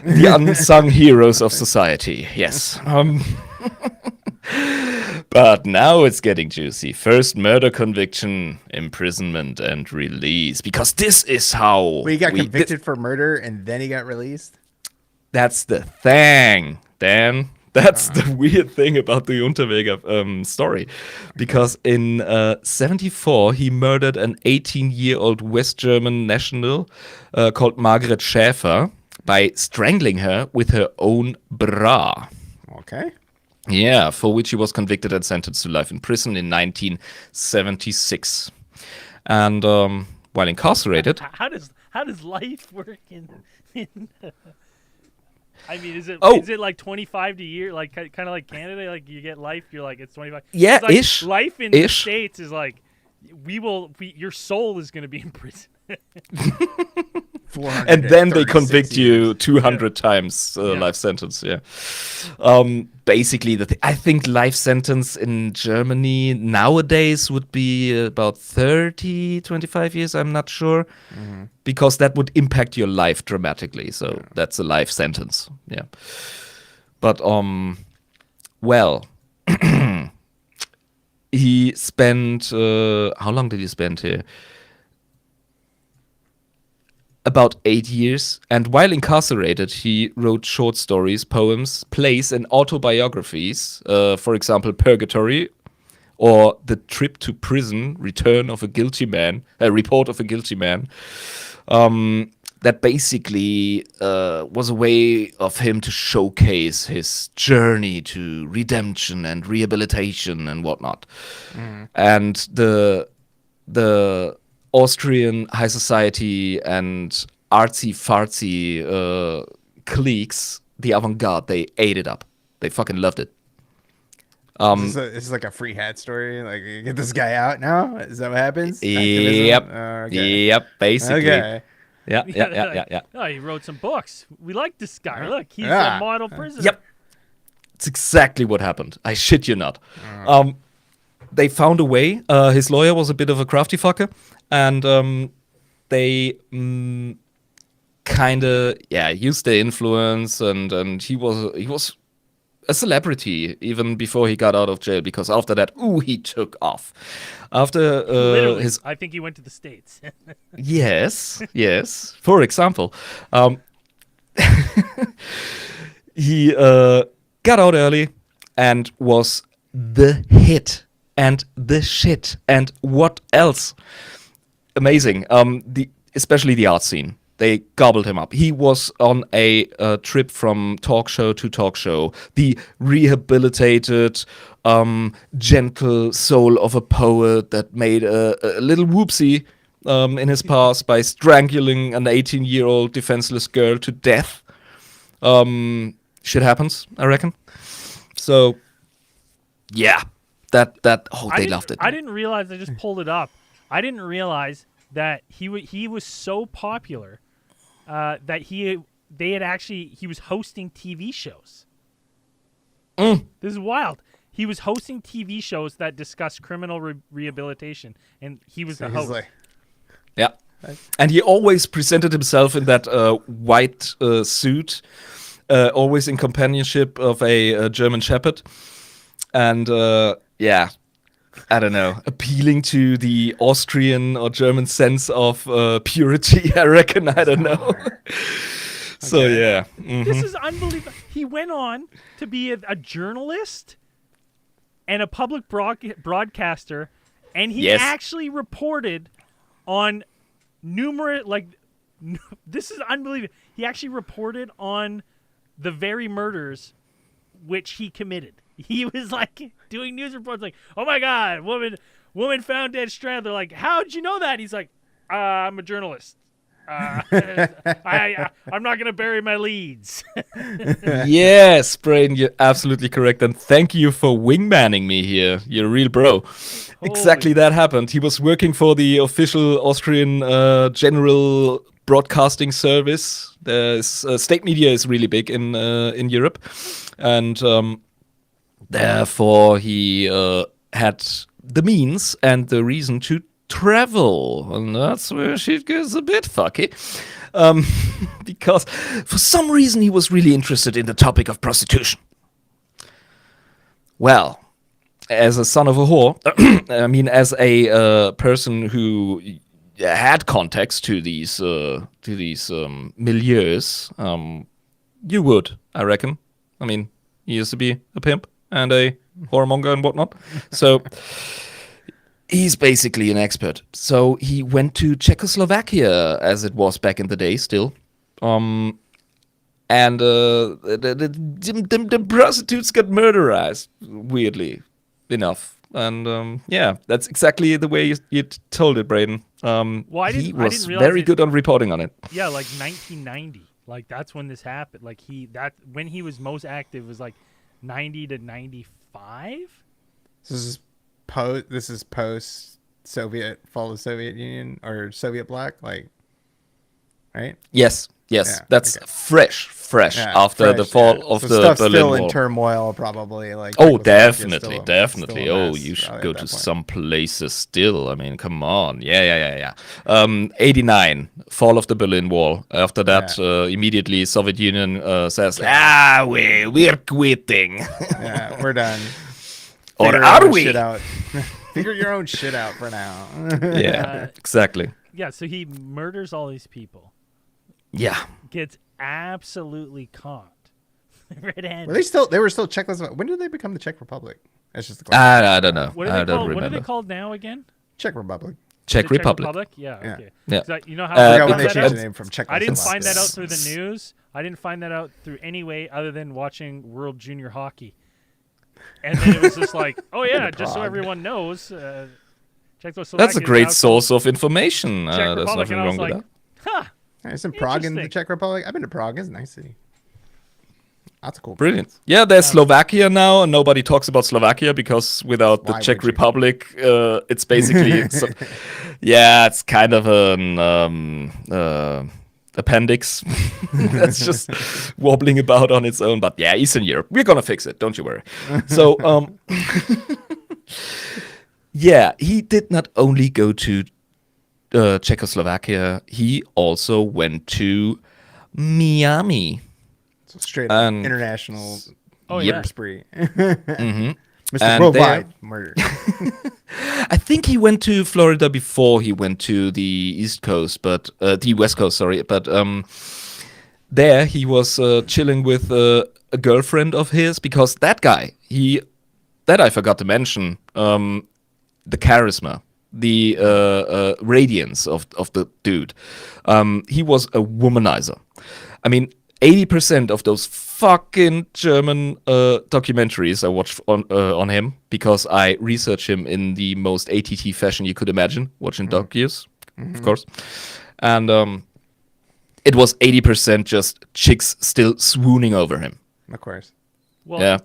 The unsung heroes of society. Yes. But now it's getting juicy. First murder conviction, imprisonment, and release. Because this is how Well, he got convicted for murder and then he got released. That's the thing, Dan. That's the weird thing about the Unterweger story, because in 74 he murdered an 18-year-old West German national called Margaret Schäfer by strangling her with her own bra. Okay. Yeah, for which he was convicted and sentenced to life in prison in 1976. And while incarcerated, How does life work in I mean, is it like 25 a year, like kind of like Canada, like you get life, you're like it's 25. Yeah, It's like ish. Life in the States is like your soul is going to be in prison. And then they convict 436 you years. 200 times life sentence. Yeah. Basically, I think life sentence in Germany nowadays would be about 30, 25 years. I'm not sure, because that would impact your life dramatically. So that's a life sentence. Yeah. But well, he spent how long did he spend here? About 8 years, and while incarcerated, he wrote short stories, poems, plays, and autobiographies. For example, Purgatory, or The Trip to Prison: Return of a Guilty Man, a Report of a Guilty Man. That basically was a way of him to showcase his journey to redemption and rehabilitation and whatnot. And the Austrian high society and artsy-fartsy cliques, the avant-garde, they ate it up. They fucking loved it. Is this like a free hat story? Like, you get this guy out now? Is that what happens? Yep. Activism? Okay. Yep, basically. Okay. Yeah. Oh, he wrote some books. We like this guy. Look, he's Yeah. a model prisoner. Yep. It's exactly what happened. I shit you not. They found a way. His lawyer was a bit of a crafty fucker, and they kind of used their influence, and he was a celebrity even before he got out of jail, because after that, he took off. After Literally, his I think he went to the States. yes. For example, he got out early and was the hit and the shit and what else? Amazing. Especially the art scene. They gobbled him up. He was on a trip from talk show to talk show. The rehabilitated, gentle soul of a poet that made a little whoopsie in his past by strangling an 18-year-old defenseless girl to death. Shit happens, I reckon. So, yeah. They loved it. I didn't realize. I just pulled it up. I didn't realize that he was so popular that he was hosting TV shows. This is wild. He was hosting TV shows that discuss criminal rehabilitation, and he was the host. Yeah, and he always presented himself in that white suit, always in companionship of a German Shepherd, and I don't know, appealing to the Austrian or German sense of purity, I reckon. I don't know. So, yeah. Mm-hmm. This is unbelievable. He went on to be a journalist and a public broadcaster, and he actually reported on numerous, this is unbelievable. He actually reported on the very murders which he committed. He was doing news reports oh my God, woman found dead stranded. They're like, how'd you know that? He's like, I'm a journalist. I'm not going to bury my leads. Yes, Brain, you're absolutely correct. And thank you for wingmanning me here. You're a real bro. Exactly that happened. He was working for the official Austrian General Broadcasting Service. State media is really big in Europe. And therefore, he had the means and the reason to travel. And that's where shit gets a bit fucky. Because for some reason, he was really interested in the topic of prostitution. Well, as a son of a whore, I mean, as a person who had contacts to these milieus, you would, I reckon. I mean, He used to be a pimp and a whoremonger and whatnot. So he's basically an expert. So he went to Czechoslovakia, as it was back in the day still. And the prostitutes got murderized, weirdly enough. And that's exactly the way you told it, Braden. He was very good on reporting on it. Yeah, like 1990. Like that's when this happened. Like when he was most active was like 90 to 95. This is post Soviet fall of the Soviet Union or Soviet bloc, like, right? Yes, Yeah, that's okay. fresh after the fall of so the stuff's Berlin still Wall. in turmoil, probably. Like, Oh, Czechoslovakia definitely. still a Oh, mess you should probably go at that to point. some places still. I mean, come on. Yeah. 89, fall of the Berlin Wall. After that, immediately Soviet Union says, we're quitting. Yeah, we're done. Or Figure are your own we? shit out. Figure your own shit out for now. Yeah, exactly. Yeah, so he murders all these people. Yeah. Gets absolutely caught. Red-handed. They were still Czechoslovakia. When did they become the Czech Republic? That's just the question. I don't know. What are I they don't called? remember. What are they called now again? Czech Republic. Czech The Republic. Yeah. Yeah. Okay. Yeah. 'Cause you know how I Uh, forgot when I they found that changed out? the name from I Czechoslovakia. didn't find that out through the news. I didn't find that out through any way other than watching World Junior Hockey. And then it was just like, oh yeah, just so Prague. everyone knows, Czechoslovakia That's a is great now source of information. Czech There's Republic, nothing and I was wrong with like, that. huh. Isn't Prague in the Interesting. Czech Republic? I've been to Prague. It's a nice city. That's a cool. Brilliant. Yeah, there's Slovakia now, and nobody talks about Slovakia because without the Why Czech would you? Republic, it's basically, it's kind of an appendix that's just wobbling about on its own. But yeah, Eastern Europe, we're gonna fix it. Don't you worry. So, yeah, he did not only go to Czechoslovakia, he also went to Miami. So straight up And- international Oh, murder yeah. spree. Mm-hmm. Mr. And Worldwide Murder. I think he went to Florida before he went to the East Coast, but the West Coast, sorry. But there he was chilling with a girlfriend of his because that guy, that I forgot to mention, the charisma, the radiance of the dude. He was a womanizer. I mean, 80% of those fucking German documentaries I watched on him, because I research him in the most ATT fashion you could imagine, watching docus, of course. And it was 80% just chicks still swooning over him. Of course. Well, Yeah.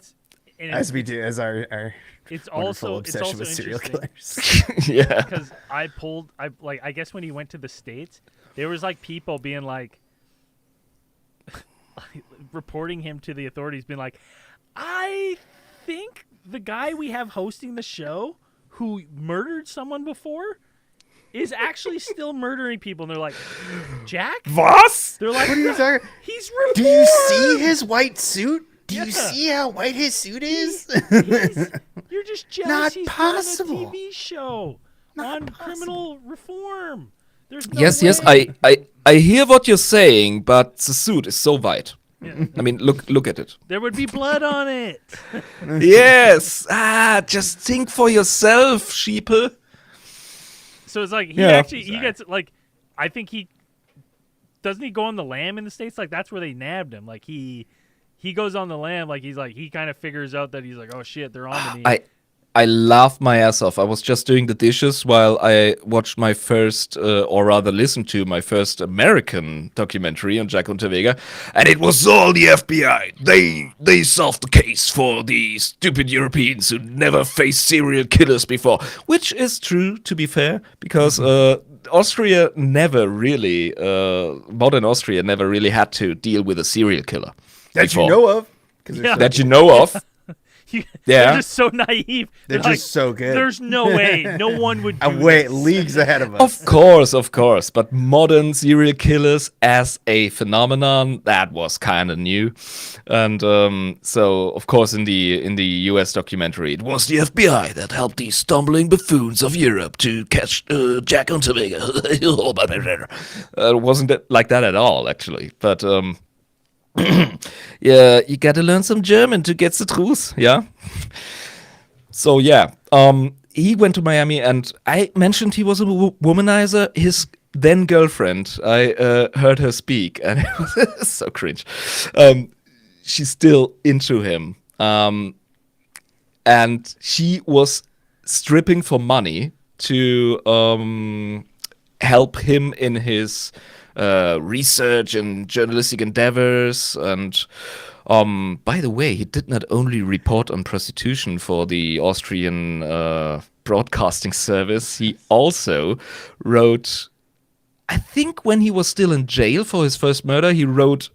As we do, as our it's wonderful also obsession with serial interesting killers. Yeah. because I guess when he went to the States, there was like people being like reporting him to the authorities, being like, I think the guy we have hosting the show who murdered someone before is actually still murdering people. And they're like, Jack? Was? They're like, What are you talking? he's Do reformed. you see his white suit? Do you Yeah. see how white his suit is? You're just jealous. Not He's possible. on a TV show on criminal reform. There's no Yes, way. I hear what you're saying, but the suit is so white. I mean, look at it. There would be blood on it. Yes. Just think for yourself, sheeple. So it's like he Yeah. he gets like, I think he doesn't he go on the lam in the States? Like that's where they nabbed him. Like he goes on the lam. Like he kind of figures out that he's like, oh shit, they're on to me. I laughed my ass off. I was just doing the dishes while I watched my first, or rather listened to my first American documentary on Jack Unterweger, and it was all the FBI. They solved the case for the stupid Europeans who never faced serial killers before, which is true, to be fair, because Austria never really, modern Austria never really had to deal with a serial killer. That before. you know of. 'Cause Yeah. That you know of. They're Yeah. just so naive. They're like, just so good. There's no way. No one would do Wait, this. leagues ahead of us. Of course. But modern serial killers as a phenomenon, that was kind of new. And so, of course, in the US documentary, it was the FBI that helped these stumbling buffoons of Europe to catch Jack Unterweger. It wasn't like that at all, actually. But yeah, you gotta learn some German to get the truth. Yeah. So yeah, he went to Miami, and I mentioned he was a womanizer. His then girlfriend, I heard her speak, and it was so cringe. She's still into him, and she was stripping for money to help him in his research and journalistic endeavors. And by the way, he did not only report on prostitution for the Austrian broadcasting service, he also wrote, I think when he was still in jail for his first murder, he wrote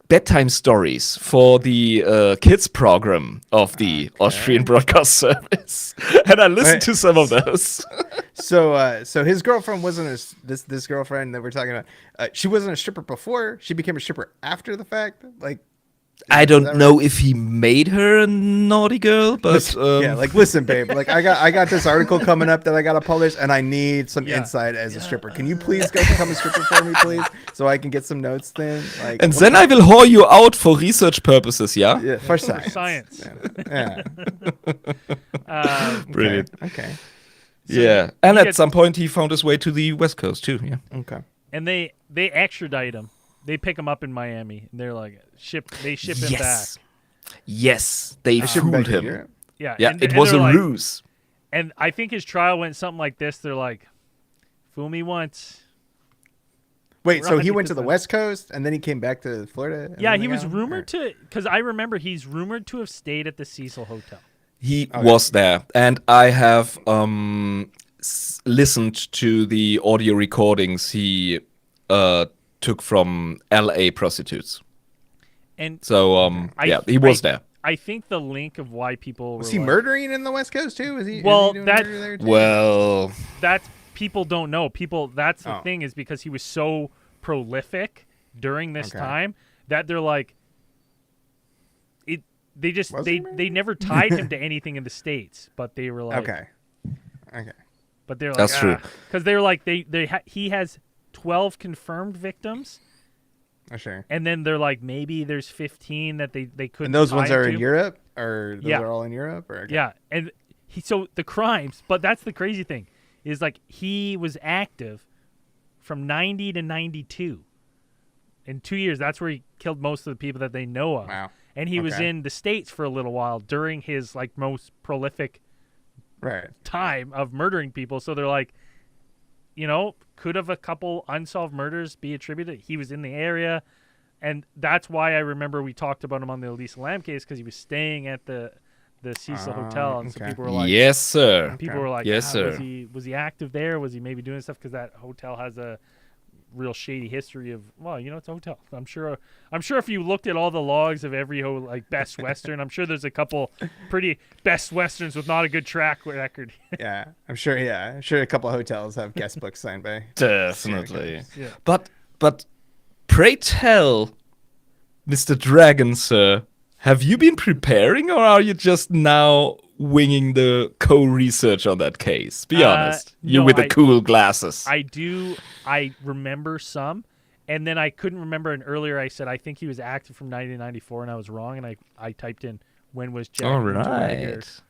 bedtime stories for the kids program of the Austrian broadcast service. And I listened to some of those. So his girlfriend wasn't this girlfriend that we're talking about. She wasn't a stripper before. She became a stripper after the fact. Like, I don't know if he made her a naughty girl, but yeah, like listen, babe, like I got this article coming up that I gotta publish, and I need some insight as a stripper. Can you please go become a stripper for me, please, so I can get some notes then? Like, and then I will whore you out for research purposes. Yeah, yeah, for science. Science. Yeah. Brilliant. Okay. So Yeah, and he at gets- some point he found his way to the West Coast too. Yeah. Okay. And they extradite him. They pick him up in Miami. And they're like they ship him back. Yes, they Ship him back fooled to him. Europe? Yeah. Yeah, and it was they're a like- ruse. And I think his trial went something like this. They're like, fool me once. Wait, so he Right, went to the because West Coast and then he came back to Florida? and Yeah, then he they was got him? rumored to, because I remember he's rumored to have stayed at the Cecil Hotel. He was there, and I have listened to the audio recordings he took from L.A. prostitutes. And So he was there. I think the link of why people Was were he like, murdering in the West Coast too? Was he? Well, is he doing that- murder there too? Well, that's people don't know. That's the Oh. thing, is because he was so prolific during this Okay. time that they're like, they just Was he they never tied him to anything in the States, but they were like, Okay. Okay. but they're like, That's true. because they were like he has 12 confirmed victims, Oh, sure. and then they're like, maybe there's 15 that they couldn't. And those ones tie him are in to. Europe, or those Yeah. are all in Europe, or okay. Yeah, and so the crimes, but that's the crazy thing, is like he was active from 90 to 92. In 2 years, that's where he killed most of the people that they know of. Wow. And he was Okay. in the States for a little while during his like most prolific Right. time of murdering people. So they're like, could have a couple unsolved murders be attributed? He was in the area. And that's why I remember we talked about him on the Elisa Lam case, because he was staying at the Cecil Hotel. And so okay. people were like, yes, sir. people were like, Yes, sir. Was he active there? Was he maybe doing stuff? Because that hotel has a real shady history of, it's a hotel. I'm sure if you looked at all the logs of every Best Western, I'm sure there's a couple pretty Best Westerns with not a good track record. Yeah, I'm sure. Yeah, I'm sure a couple of hotels have guest books signed by. Definitely. Yeah. But pray tell, Mr. Dragon, sir, have you been preparing, or are you just now winging the co-research on that case? Be honest. You no, with the cool glasses. I remember some, and then I couldn't remember. And earlier I said I think he was active from 90 to 94, and I was wrong. And I typed in when was Jack All Unterweger right.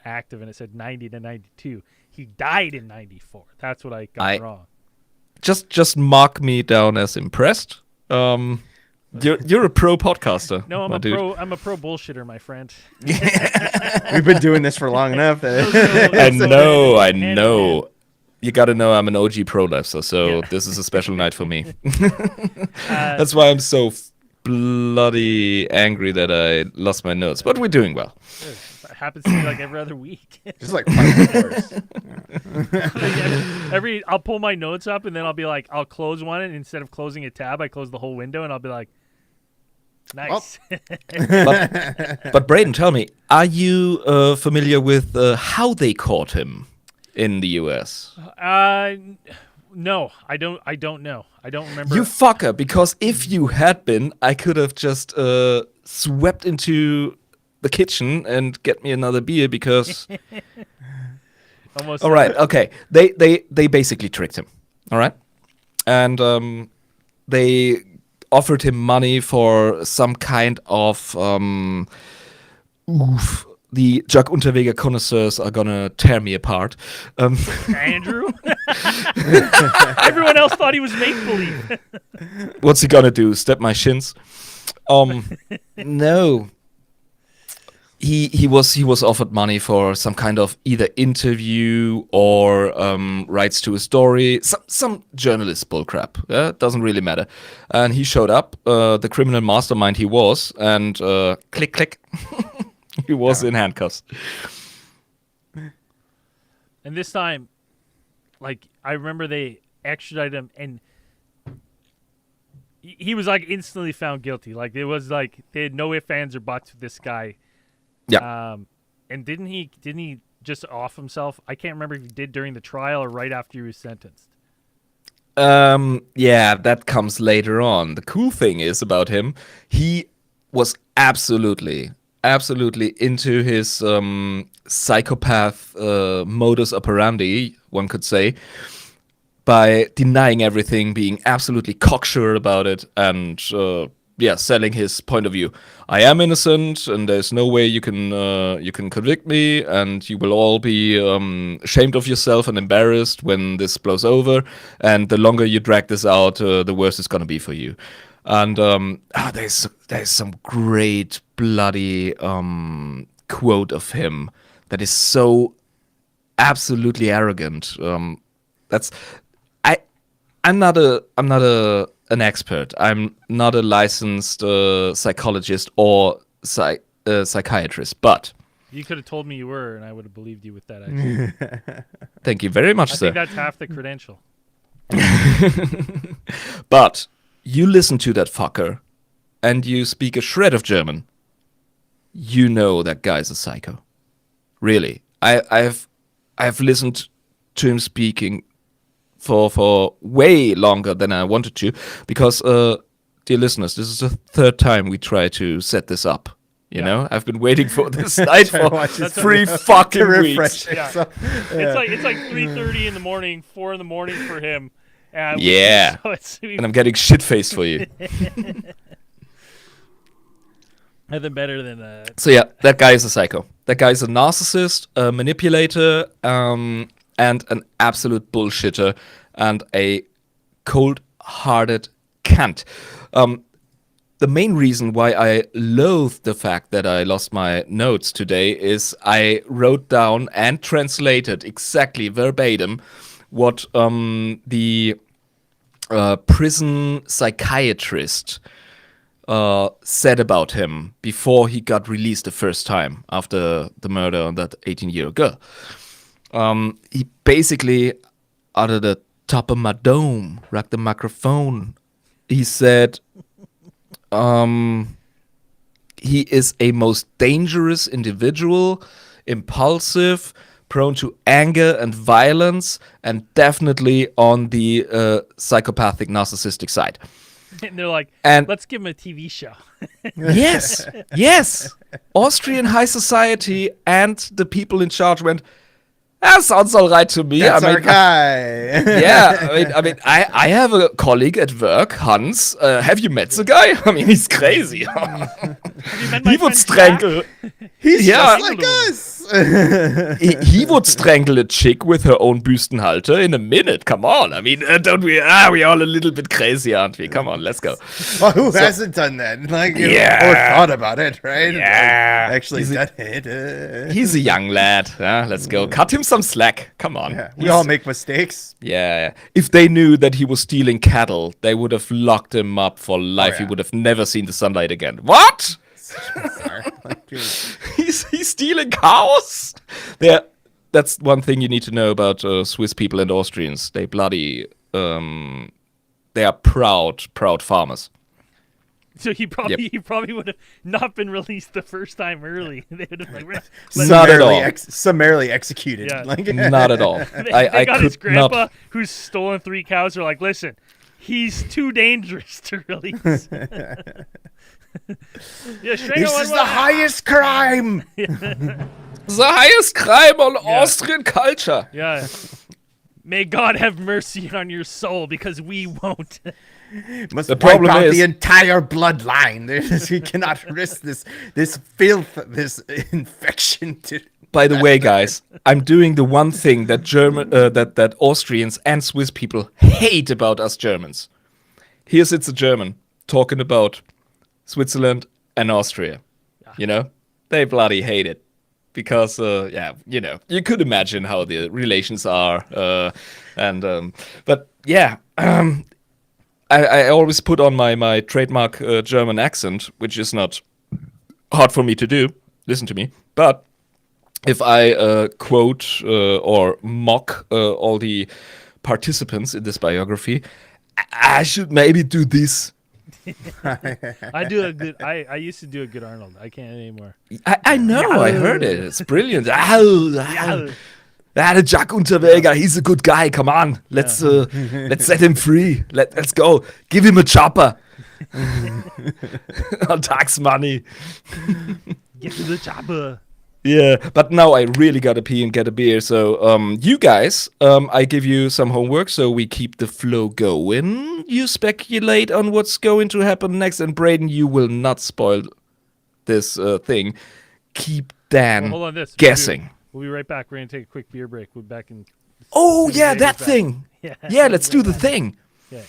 active, and it said 90 to 92. He died in 94. That's what I got wrong. Just mark me down as impressed. You're a pro podcaster. No, my dude. I'm a pro bullshitter, my friend. We've been doing this for long enough. I know. hand in hand. You gotta know I'm an OG pro lefter, so Yeah. this is a special night for me. That's why I'm so bloody angry that I lost my notes. But we're doing well. It happens to me like every other week. Just like 5 hours. I'll pull my notes up, and then I'll be like, I'll close one, and instead of closing a tab, I close the whole window, and I'll be like, nice. But Braden, tell me, are you familiar with how they caught him in the US? No, I don't know. I don't remember. You fucker, because if you had been, I could have just swept into the kitchen and get me another beer because Almost. all right, okay. They basically tricked him. All right? And they offered him money for some kind of the Jack Unterweger connoisseurs are gonna tear me apart. Andrew? Everyone else thought he was make-believe. What's he gonna do? Step my shins? No. He was offered money for some kind of either interview or rights to a story, some journalist bullcrap. Yeah, doesn't really matter. And he showed up, the criminal mastermind he was, and click click, he was in handcuffs. And this time, like, I remember they extradited him, and he was like instantly found guilty. Like, it was like they had no ifs, ands, or buts with this guy. Yeah. And didn't he just off himself? I can't remember if he did during the trial or right after he was sentenced. Yeah, that comes later on. The cool thing is about him, he was absolutely into his psychopath modus operandi, one could say, by denying everything, being absolutely cocksure about it, and selling his point of view. I am innocent, and there's no way you can convict me, and you will all be ashamed of yourself and embarrassed when this blows over. And the longer you drag this out, the worse it's gonna be for you. And there's some great bloody quote of him that is so absolutely arrogant. I'm not an expert. I'm not a licensed psychologist or psychiatrist, but You could have told me you were, and I would have believed you with that. Actually. thank you very much, I sir. think that's half the credential. But you listen to that fucker, and you speak a shred of German. You know that guy's a psycho. Really, I've listened to him speaking for way longer than I wanted to, because, dear listeners, this is the third time we try to set this up. You know, I've been waiting for this night for 3 fucking weeks. Yeah. It's like 3:30 in the morning, 4 in the morning for him. And and I'm getting shit faced for you. Nothing better than that. So yeah, that guy is a psycho. That guy is a narcissist, a manipulator, and an absolute bullshitter, and a cold-hearted cunt. The main reason why I loathe the fact that I lost my notes today is I wrote down and translated exactly verbatim what the prison psychiatrist said about him before he got released the first time after the murder on that 18-year-old girl. He basically, out of the top of my dome, rocked the microphone. He said, he is a most dangerous individual, impulsive, prone to anger and violence, and definitely on the psychopathic, narcissistic side. And they're like, And- let's give him a TV show. Yes. Austrian high society and the people in charge went, that sounds all right to me. That's our guy. Yeah, I have a colleague at work, Hans. Have you met the guy? I mean, he's crazy. He would strangle. He's Yeah. just like us. He would strangle a chick with her own Büstenhalter in a minute. Come on. I mean, don't we? We all a little bit crazy, aren't we? Come on, let's go. Well, who hasn't done that? Like, or thought about it, right? Yeah. Like, actually, that hit. He's a young lad. Let's go. Cut him some slack. Come on. Yeah, we all make mistakes. Yeah. If they knew that he was stealing cattle, they would have locked him up for life. He yeah. would have never seen the sunlight again. What? Like, dude. He's stealing cows? That's one thing you need to know about Swiss people and Austrians. They bloody... they are proud farmers. So he probably would have not been released the first time early. They would have like Not at all. Summarily executed. Yeah. Like, Not at all. They got his could grandpa not. who's stolen 3 cows. They're like, listen, he's too dangerous to release. Yeah, this is the highest crime. The highest crime on Austrian culture. Yeah. May God have mercy on your soul, because we won't. Must The wipe problem out is- the entire bloodline. We cannot risk this filth, this infection. By the way, guys, I'm doing the one thing that that Austrians and Swiss people hate about us Germans. Here sits a German talking about Switzerland and Austria. You know, they bloody hate it because, you could imagine how the relations are. But yeah, I always put on my trademark German accent, which is not hard for me to do. Listen to me, but. If I quote or mock all the participants in this biography, I should maybe do this. I do a good. I used to do a good Arnold. I can't anymore. I know, I heard it. It's brilliant. The Jack Unterweger, he's a good guy. Come on, let's set him free. Let's go. Give him a chopper. On tax money. Get to the chopper. Yeah, but now I really gotta pee and get a beer. So, you guys, I give you some homework so we keep the flow going. You speculate on what's going to happen next, and Braden, you will not spoil this thing. Keep Dan Hold on, this guessing. We'll be right back. We're gonna take a quick beer break. We're back in. Oh Soon as yeah, Jay that gets back. thing. Yeah. Yeah, let's do the thing. Yeah.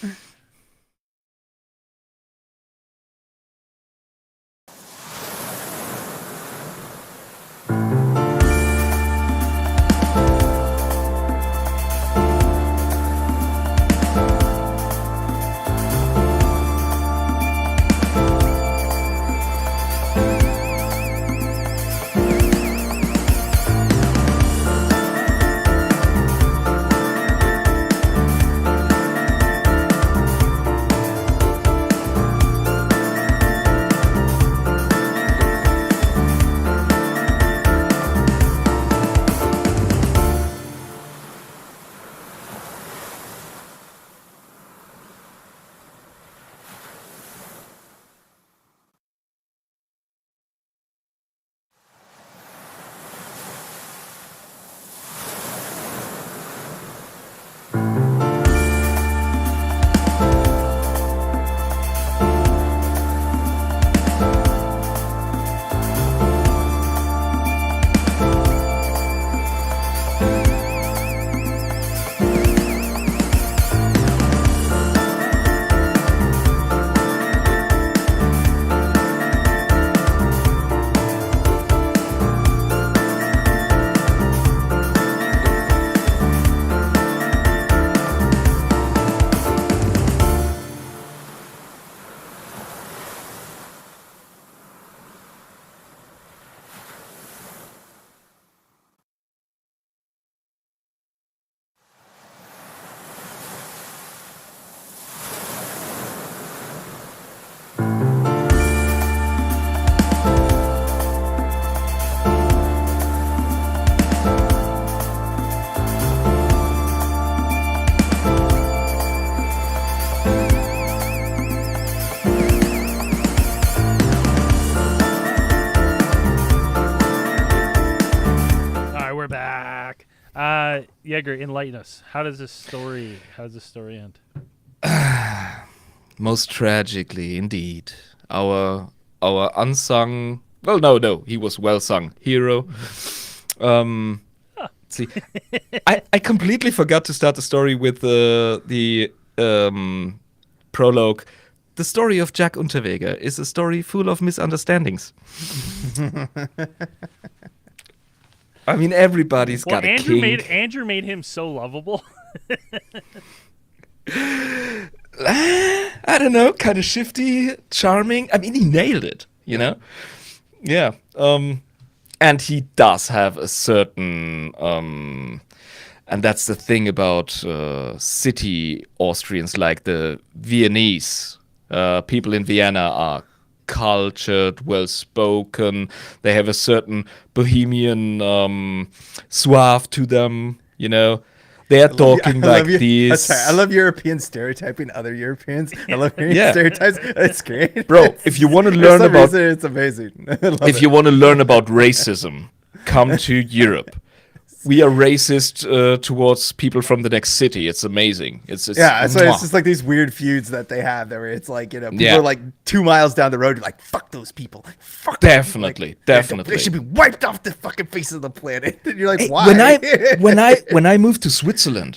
Yeager, enlighten us. How does this story end? Most tragically, indeed. Our unsung, well, no, he was well sung hero. See, I completely forgot to start the story with the prologue. The story of Jack Unterweger is a story full of misunderstandings. I mean, everybody's got a kink. Andrew made him so lovable. I don't know, kind of shifty, charming. I mean, he nailed it, you know? Yeah. And he does have a certain, and that's the thing about city Austrians, like the Viennese. People in Vienna are cultured, well-spoken. They have a certain bohemian suave to them, you know? They're talking like these. I love European stereotyping other Europeans. I love hearing stereotypes. It's great. Bro, if you want to learn about... it's amazing. If you want to learn about racism, come to Europe. we are racist towards people from the next city. It's amazing. It's so it's just like these weird feuds that they have there where it's like, people Yeah. are like 2 miles down the road, you're like, fuck those people. Fuck Definitely, them. Like, definitely. They should be wiped off the fucking face of the planet. And you're like, Hey, why? when I moved to Switzerland,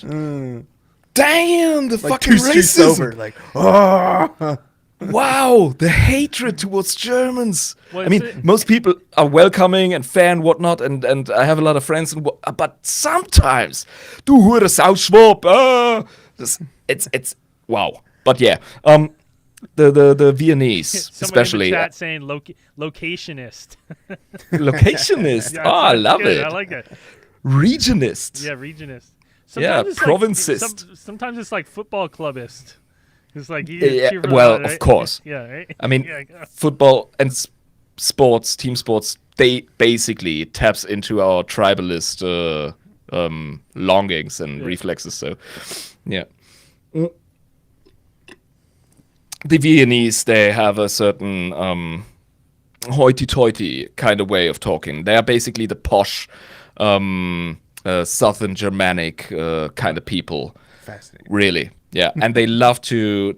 damn the like fucking 2 streets racism. over, like, oh. Wow, the hatred towards Germans. Well, I mean, most people are welcoming and fair and whatnot, and I have a lot of friends, but sometimes, du hure Sauschwab, it's wow. But yeah, the Viennese, Somebody especially in the chat saying locationist. locationist. Yeah, I that's love good. it. I like it. Regionist. Yeah, regionist. Yeah, it's provincist. Like, sometimes it's like football clubist. It's like Well, of course. Yeah, right? I mean, Yeah. football and sports, team sports, they basically taps into our tribalist longings and reflexes. So, yeah. The Viennese, they have a certain hoity-toity kind of way of talking. They are basically the posh, Southern Germanic kind of people. Fascinating. Really, yeah. And they love to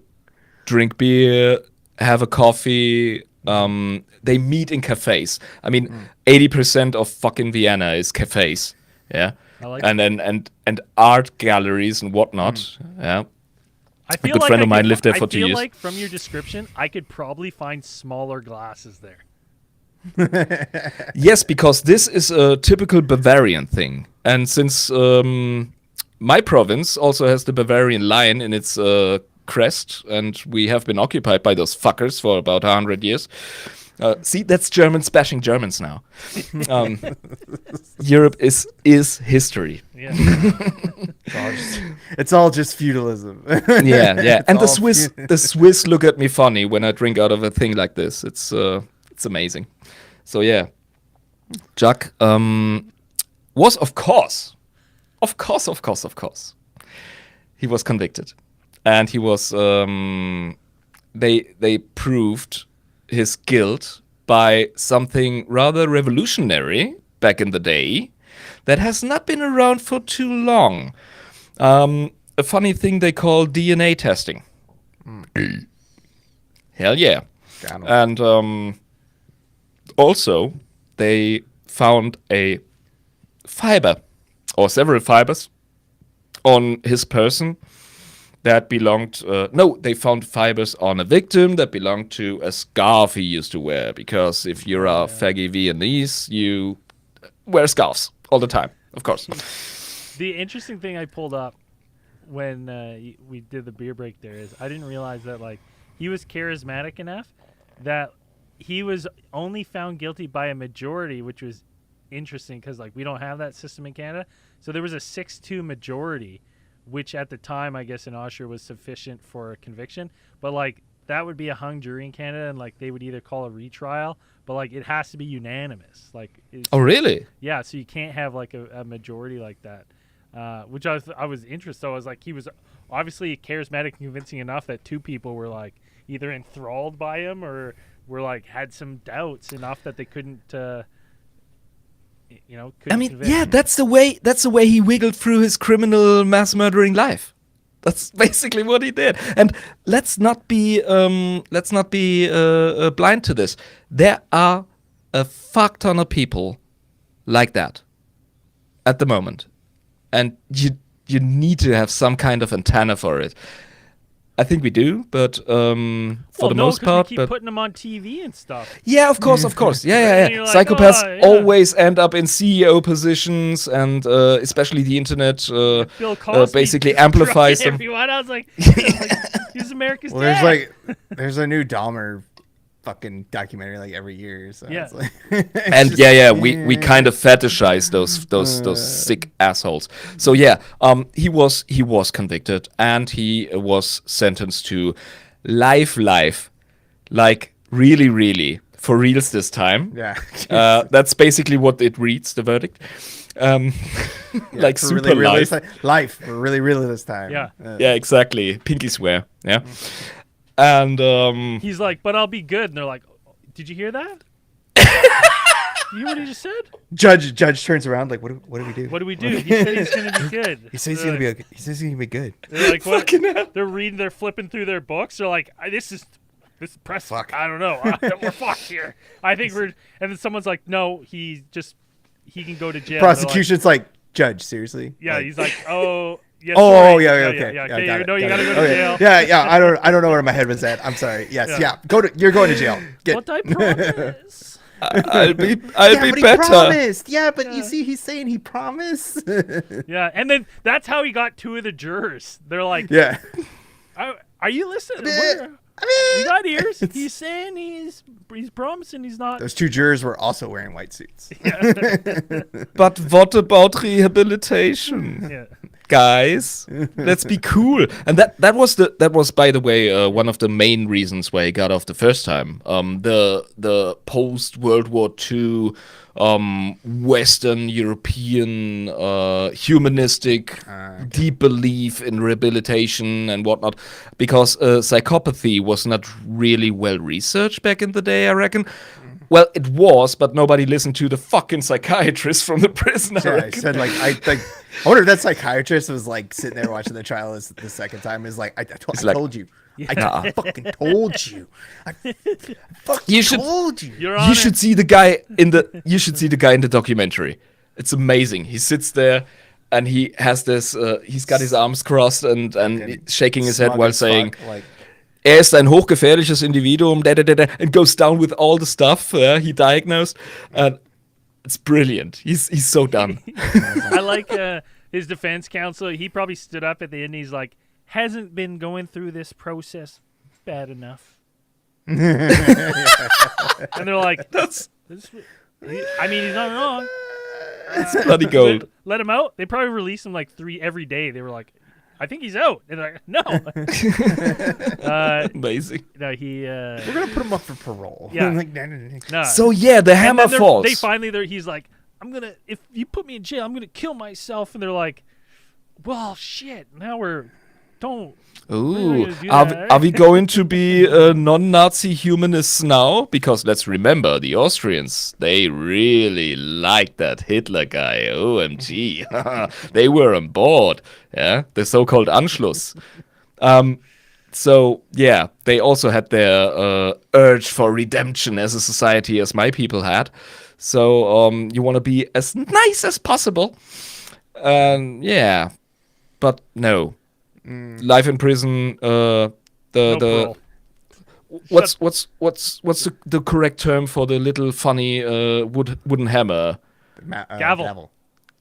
drink beer, have a coffee. They meet in cafes. I mean, 80% of fucking Vienna is cafes. Yeah. I like and art galleries and whatnot. Yeah. I feel good like friend of mine lived there for 2 I feel years. like from your description, I could probably find smaller glasses there. Yes, because this is a typical Bavarian thing. And since my province also has the Bavarian lion in its crest, and we have been occupied by those fuckers for about 100 years. See, that's Germans bashing Germans now. Europe is history. Yeah. It's all just feudalism. Yeah. And all the Swiss look at me funny when I drink out of a thing like this. It's amazing. So yeah, Jack was of course, he was convicted, and he was they proved his guilt by something rather revolutionary back in the day that has not been around for too long. A funny thing they call DNA testing. Hell yeah. And also, they found a fiber, or several fibers, on his person that belonged... they found fibers on a victim that belonged to a scarf he used to wear, because if you're a faggy Viennese, you wear scarves all the time, of course. The interesting thing I pulled up when we did the beer break there is I didn't realize that like he was charismatic enough that he was only found guilty by a majority, which was interesting because like we don't have that system in Canada. So there was a 6-2 majority, which at the time I guess in Austria was sufficient for a conviction. But like that would be a hung jury in Canada, and like they would either call a retrial, but like it has to be unanimous. Like Oh, really? yeah, so you can't have like a majority like that. Which I was interested. So I was like, he was obviously charismatic and convincing enough that 2 people were like either enthralled by him or were like had some doubts enough that they couldn't I couldn't mean, convict. yeah, that's the way he wiggled through his criminal mass murdering life. That's basically what he did. And let's not be blind to this. There are a fuck ton of people like that at the moment, and you need to have some kind of antenna for it. I think we do, but for the most part, we keep putting them on TV and stuff. yeah, of course, yeah. And you're like, Psychopaths oh, yeah. always end up in CEO positions, and especially the internet Bill Cosby basically just amplifies drugged them. everyone. I was like, he's America's Well, dad. there's a new Dahmer fucking documentary like every year. So Yeah. it's like, And we kind of fetishize those sick assholes. So yeah, he was convicted, and he was sentenced to life, like really for reals this time. yeah. That's basically what it reads, the verdict. Like For super really life. life. We're really this time. Yeah. Yeah, exactly. Pinky swear. Yeah. And He's like, but I'll be good. And they're like, did you hear that? You what he just said? Judge turns around like, what do we do? What do we do? He said he's gonna be good. He says he's gonna be okay. He says he's gonna be good. They're like, what? Fucking hell. They're flipping through their books. They're like, this is press. Fuck. I don't know. We're fucked here. I think we're. And then someone's like, no, he can go to jail. Prosecution's like, Judge, seriously? Yeah, Like, he's like, oh. Yes, oh, sorry. yeah, okay. Yeah, got okay, it, no, you got gotta it. go to Okay. jail. Yeah. I don't know where my head was at. I'm sorry. Yes, Yeah. You're going to jail. What I promise. I'll be but he better. promised. Yeah, but you see, he's saying he promised. Yeah, and then that's how he got 2 of the jurors. They're like, yeah. are you listening? We got ears. He's saying he's promising he's not. Those 2 jurors were also wearing white suits. But what about rehabilitation? Yeah. Guys, let's be cool. And that was by the way one of the main reasons why he got off the first time. The post World War II Western European humanistic deep belief in rehabilitation and whatnot, because psychopathy was not really well researched back in the day, I reckon. Well, it was, but nobody listened to the fucking psychiatrist from the prison. I said I wonder if that psychiatrist was like sitting there watching the trial the second time. Is like I told you. I fucking told you. I fucking told you. Your Honor. You should see the guy in the documentary. It's amazing. He sits there and he has this. He's got his arms crossed and shaking his head while saying, ist ein hochgefährliches Individuum, and goes down with all the stuff he diagnosed. And it's brilliant. He's so done. I like his defense counsel. He probably stood up at the end. He's like, hasn't been going through this process bad enough. And they're like, he's not wrong. It's bloody gold. Let him out. They probably release him like 3 every day. They were like, I think he's out. And they're like, no. Amazing. No, we're gonna put him up for parole. Yeah. Like, no. So yeah, the hammer falls. They finally, he's like, if you put me in jail, I'm gonna kill myself. And they're like, well, shit. Now don't. Ooh, do that. are we going to be non-Nazi humanists now? Because let's remember, the Austrians, they really liked that Hitler guy. OMG. They were on board. Yeah, the so-called Anschluss. So, yeah, they also had their urge for redemption as a society as my people had. So, you want to be as nice as possible. Yeah, but no. Life in prison. parole. What's the correct term for the little funny wooden hammer? Gavel.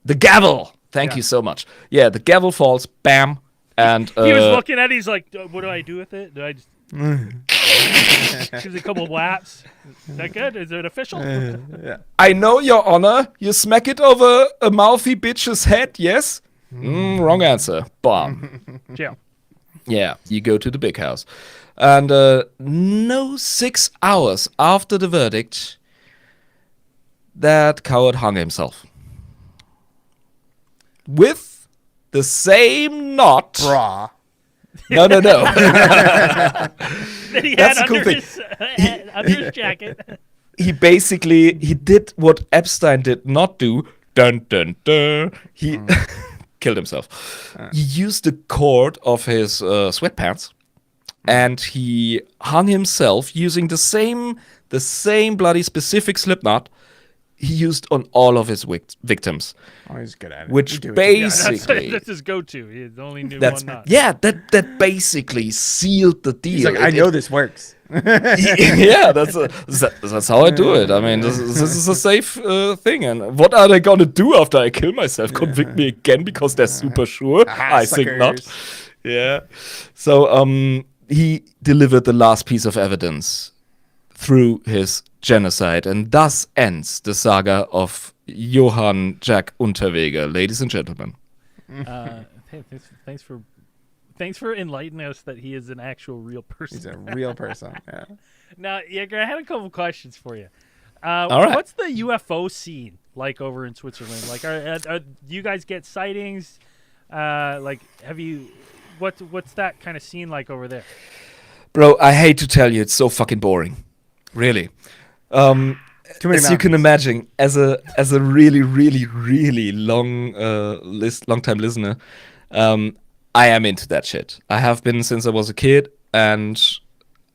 The gavel. Thank you so much. Yeah, the gavel falls. Bam. And He was looking at it. He's like, what do I do with it? Do I just give it a couple of whaps? Is that good? Is it official? I know, Your Honor. You smack it over a mouthy bitch's head. Yes. Wrong answer. Bam. Jail. Yeah, you go to the big house. And no 6 hours after the verdict, that coward hung himself. With the same knot. Bra. No. That he That's had the cool under thing. under his jacket. He did what Epstein did not do. Dun, dun, dun. He killed himself. He used the cord of his sweatpants, and he hung himself using the same bloody specific slip knot he used on all of his victims. Oh, he's good at it. Which We do it basically, That's his go-to. He only knew that's one knot. yeah, that basically sealed the deal. He's like, I know this works. Yeah, that's how I do it. I mean, this is a safe thing. And what are they gonna do after I kill myself? Convict me again because they're super sure? I think not. Yeah. So he delivered the last piece of evidence through his genocide, and thus ends the saga of Johann Jack Unterweger, ladies and gentlemen. Thanks for enlightening us that he is an actual real person. He's a real person. Yeah. Now, Jäger, I had a couple questions for you. All right. What's the UFO scene like over in Switzerland? Like, do you guys get sightings? Like, have you? What's that kind of scene like over there? Bro, I hate to tell you, it's so fucking boring. Really. Too many as you can mountains. imagine, as a really, really, really long time listener, I am into that shit. I have been since I was a kid, and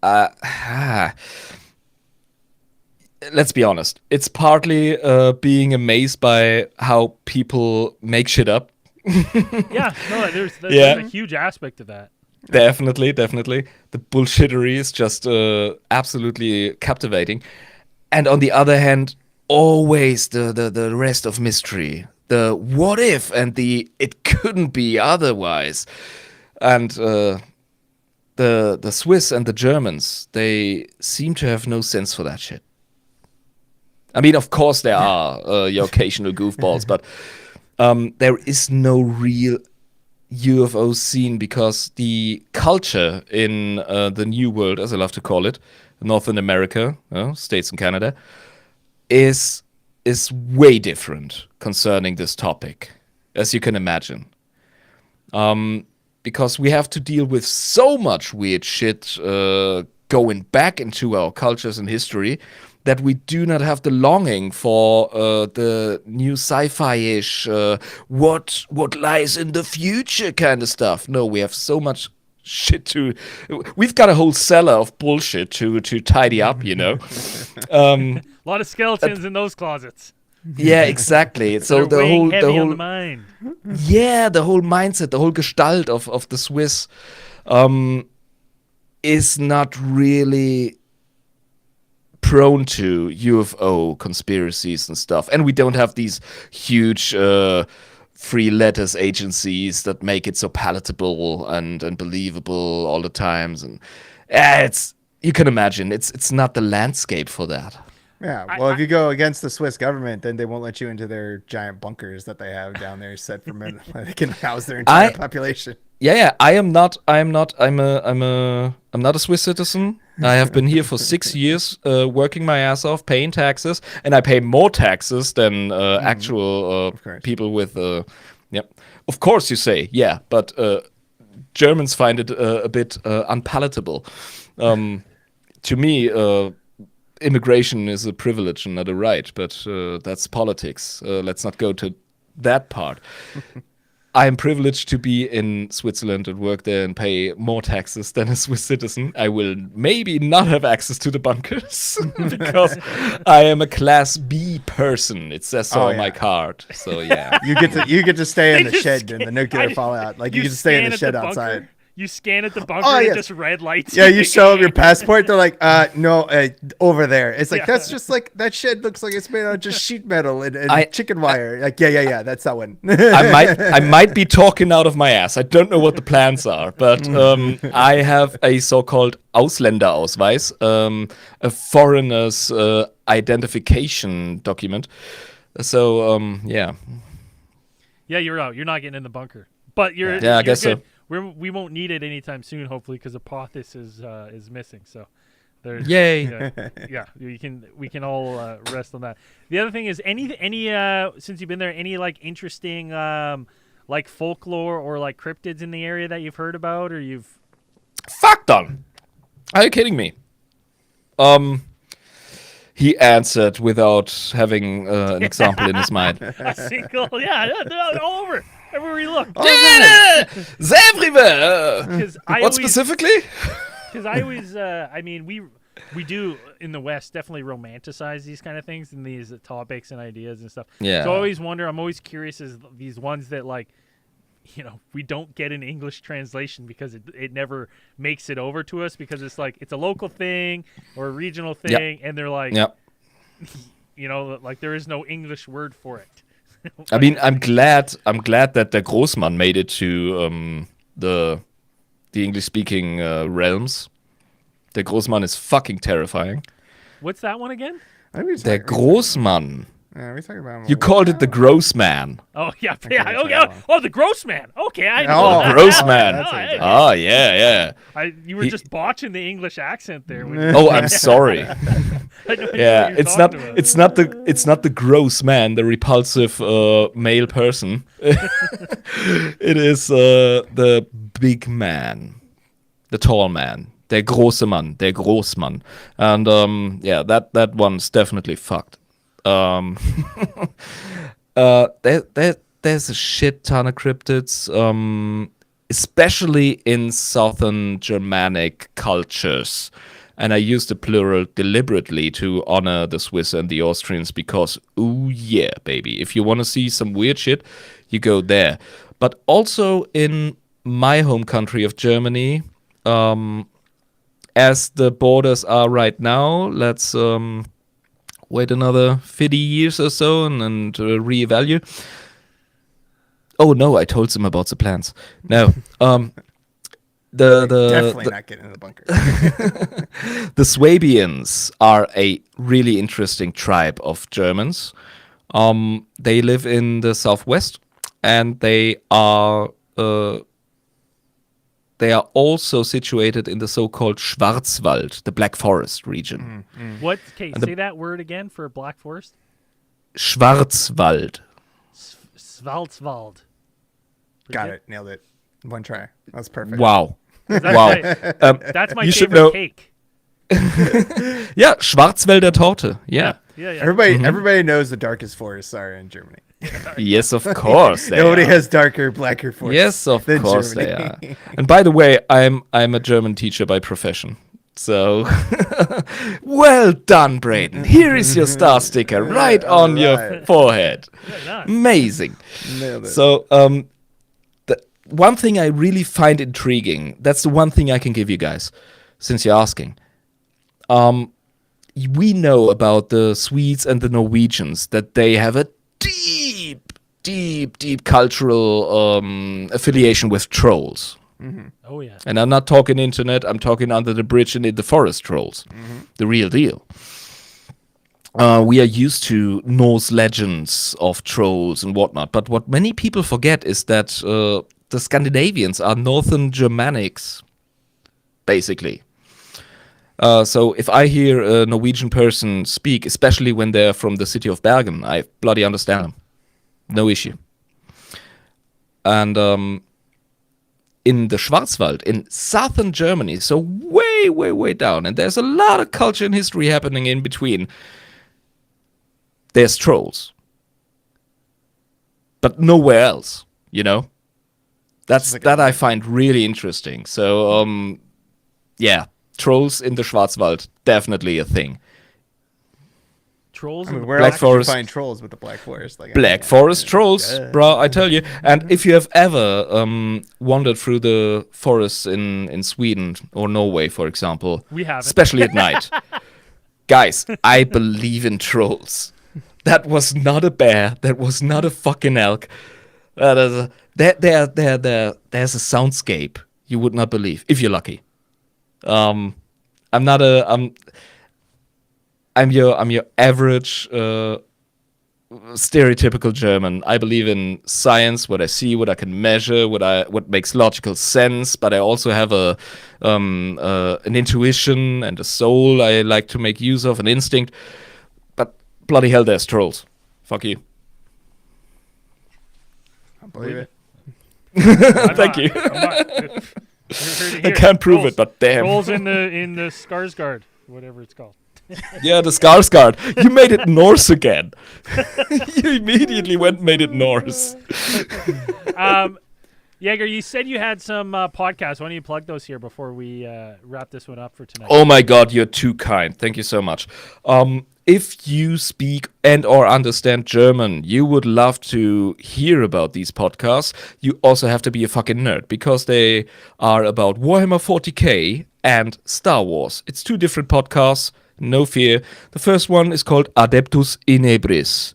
uh, let's be honest, it's partly being amazed by how people make shit up. Yeah, no, there's Yeah. a huge aspect of that. Definitely. The bullshittery is just absolutely captivating. And on the other hand, always the rest of mystery. The what if and the it couldn't be otherwise. And the Swiss and the Germans, they seem to have no sense for that shit. I mean, of course there are your occasional goofballs, but there is no real UFO scene because the culture in the New World, as I love to call it, Northern America, States and Canada, is way different concerning this topic, as you can imagine. Because we have to deal with so much weird shit going back into our cultures and history that we do not have the longing for the new sci-fi-ish, what lies in the future kind of stuff. No, we have so much shit to. We've got a whole cellar of bullshit to tidy up, you know. A lot of skeletons in those closets. Yeah, exactly. So They're weighing the heavy on whole the mind. yeah, the whole mindset, the whole gestalt of the Swiss is not really prone to UFO conspiracies and stuff. And we don't have these huge free letters agencies that make it so palatable and believable all the times. And it's you can imagine it's not the landscape for that. Yeah, well, if you go against the Swiss government, then they won't let you into their giant bunkers that they have down there set for men. They can house their entire population. Yeah, I'm not a Swiss citizen. I have been here for 6 years, working my ass off, paying taxes, and I pay more taxes than actual people with. Yep, of course you say, yeah, but Germans find it a bit unpalatable. To me, immigration is a privilege and not a right, but that's politics. Let's not go to that part. I am privileged to be in Switzerland and work there and pay more taxes than a Swiss citizen. I will maybe not have access to the bunkers because I am a Class B person. It says so on my card. So yeah, You get to stay in They the just shed in the nuclear fallout. Like you get to stay in scan the at shed bunker, outside. You scan at the bunker Oh, and yes. it just red lights. Yeah, you show them your passport. They're like, no, over there. It's like Yeah. that's just like that shed looks like it's made out of just sheet metal and I- chicken wire. Like yeah, that's that one. I might be talking out of my ass. I don't know what the plans are, but I have a so-called Ausländerausweis, a foreigner's identification document. So yeah. Yeah, you're out. You're not getting in the bunker. But you're Yeah, I you're guess so. good. We won't need it anytime soon, hopefully, because Apophis is missing. So there's Yay. yeah, we can all rest on that. The other thing is any since you've been there, any like interesting like folklore or like cryptids in the area that you've heard about or you've Fuck them. Are you kidding me? He answered without having an example in his mind. a single they're all over everywhere you look. Yeah, it's everywhere. 'Cause I What always- specifically? Because I always, I mean, we do in the West definitely romanticize these kind of things and these topics and ideas and stuff. Yeah. So I always wonder. I'm always curious as these ones that like, you know, we don't get an English translation because it never makes it over to us because it's like it's a local thing or a regional thing, and they're like, Yeah. you know, like there is no English word for it. I mean, I'm glad that der Großmann made it to the English-speaking realms. Der Großmann is fucking terrifying. What's that one again? Der Großmann. Yeah, we talking about. You called it the gross man. Oh yeah, Okay, yeah. that's Okay. that one. Oh, the gross man. Okay, I know. Oh, that. gross Oh, man. oh, hey. Oh yeah. You were He- just botching the English accent there. Oh, I'm sorry. I know what Yeah, you're it's not talking about. it's not the gross man, the repulsive male person. It is the big man, the tall man, Der große Mann, der Großmann. And yeah, that one's definitely fucked. There's a shit ton of cryptids, especially in southern Germanic cultures. And I use the plural deliberately to honor the Swiss and the Austrians because, ooh yeah, baby. If you want to see some weird shit, you go there. But also in my home country of Germany, as the borders are right now, let's wait another 50 years or so and reevaluate. Oh no, I told them about the plans. No, Definitely not getting in the bunker. the Swabians are a really interesting tribe of Germans. They live in the southwest, and they are also situated in the so-called Schwarzwald, the Black Forest region. What? Okay, say that word again for Black Forest. Schwarzwald. Schwarzwald. Got it. Nailed it. One try. That's perfect. Wow. That's Wow. That's my you should favorite know. cake. Yeah, Schwarzwälder Torte. Yeah. Yeah. Everybody knows the darkest forests are in Germany. Yes, of course. they Nobody are. has darker, blacker forests. Yes, of than course Germany. they are. And by the way, I'm a German teacher by profession. So, well done, Braden. Here is your star sticker right on your Alright. forehead. Yeah, nice. Amazing. Nailed it. So, the one thing I really find intriguing, that's the one thing I can give you guys, since you're asking. We know about the Swedes and the Norwegians that they have a deep cultural affiliation with trolls. Oh yeah. And I'm not talking internet, I'm talking under the bridge and in the forest trolls. The real deal. We are used to Norse legends of trolls and whatnot, but what many people forget is that the Scandinavians are northern Germanics, basically. So if I hear a Norwegian person speak, especially when they're from the city of Bergen, I bloody understand them. No issue. And in the Schwarzwald, in southern Germany, so way down, and there's a lot of culture and history happening in between, there's trolls. But nowhere else, you know? That I find really interesting. So, yeah, trolls in the Schwarzwald, definitely a thing. Trolls. I mean, and where Black else do you Forest. find trolls with the Black Forest? Like, Black Forest trolls, bro, I tell you. And if you have ever wandered through the forests in Sweden or Norway, for example, We haven't. especially at night, guys, I believe in trolls. That was not a bear. That was not a fucking elk. There's a soundscape you would not believe if you're lucky. I'm your average stereotypical German. I believe in science, what I see, what I can measure, what makes logical sense. But I also have an intuition and a soul I like to make use of, an instinct. But bloody hell, there's trolls. Fuck you. I believe it. Thank you. I I can't prove it, but damn. Trolls in the Skarsgård, whatever it's called. Yeah, the Skarsgård. You made it Norse again. You immediately went and made it Norse. Jaeger, you said you had some podcasts. Why don't you plug those here before we wrap this one up for tonight? Oh my God, you're too kind. Thank you so much. If you speak and or understand German, you would love to hear about these podcasts. You also have to be a fucking nerd because they are about Warhammer 40k and Star Wars. It's two different podcasts. No fear. The first one is called Adeptus Inebris.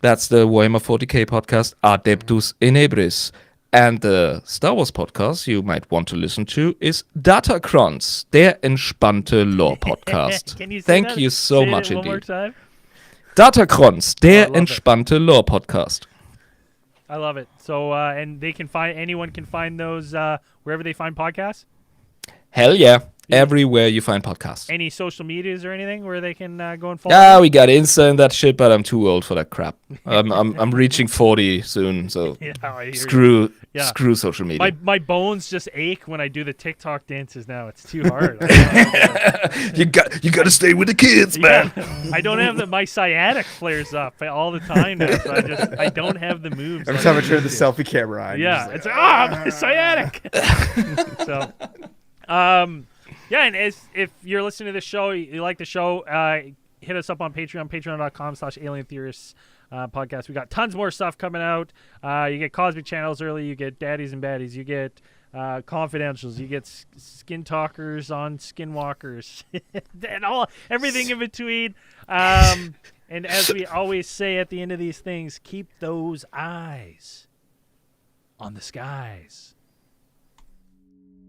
That's the Warhammer 40k podcast, Adeptus Inebris. And the Star Wars podcast you might want to listen to is Datacrons, der entspannte Lore-Podcast. Can you say Thank that? you so Say much it one more indeed. time? Datacrons, der love it. entspannte Lore-Podcast. I love it. So and anyone can find those wherever they find podcasts. Hell yeah. everywhere you find podcasts. Any social medias or anything where they can go and follow? Yeah, we got Insta and that shit, but I'm too old for that crap. I'm reaching 40 soon, so Yeah, I hear you. screw Yeah. screw social media. My bones just ache when I do the TikTok dances now. It's too hard. You got to stay with the kids, man. Yeah, I don't have my sciatic flares up all the time now, so I don't have the moves. Every like time I I turn the used to. selfie camera on, you're Yeah, just it's my sciatic. So, yeah, and if you're listening to this show, you like the show, hit us up on Patreon, patreon.com/alientheorists podcast. We got tons more stuff coming out. You get Cosmic Channels early, you get Daddies and Baddies, you get confidentials, you get skin talkers on skinwalkers, and everything in between. And as we always say at the end of these things, keep those eyes on the skies.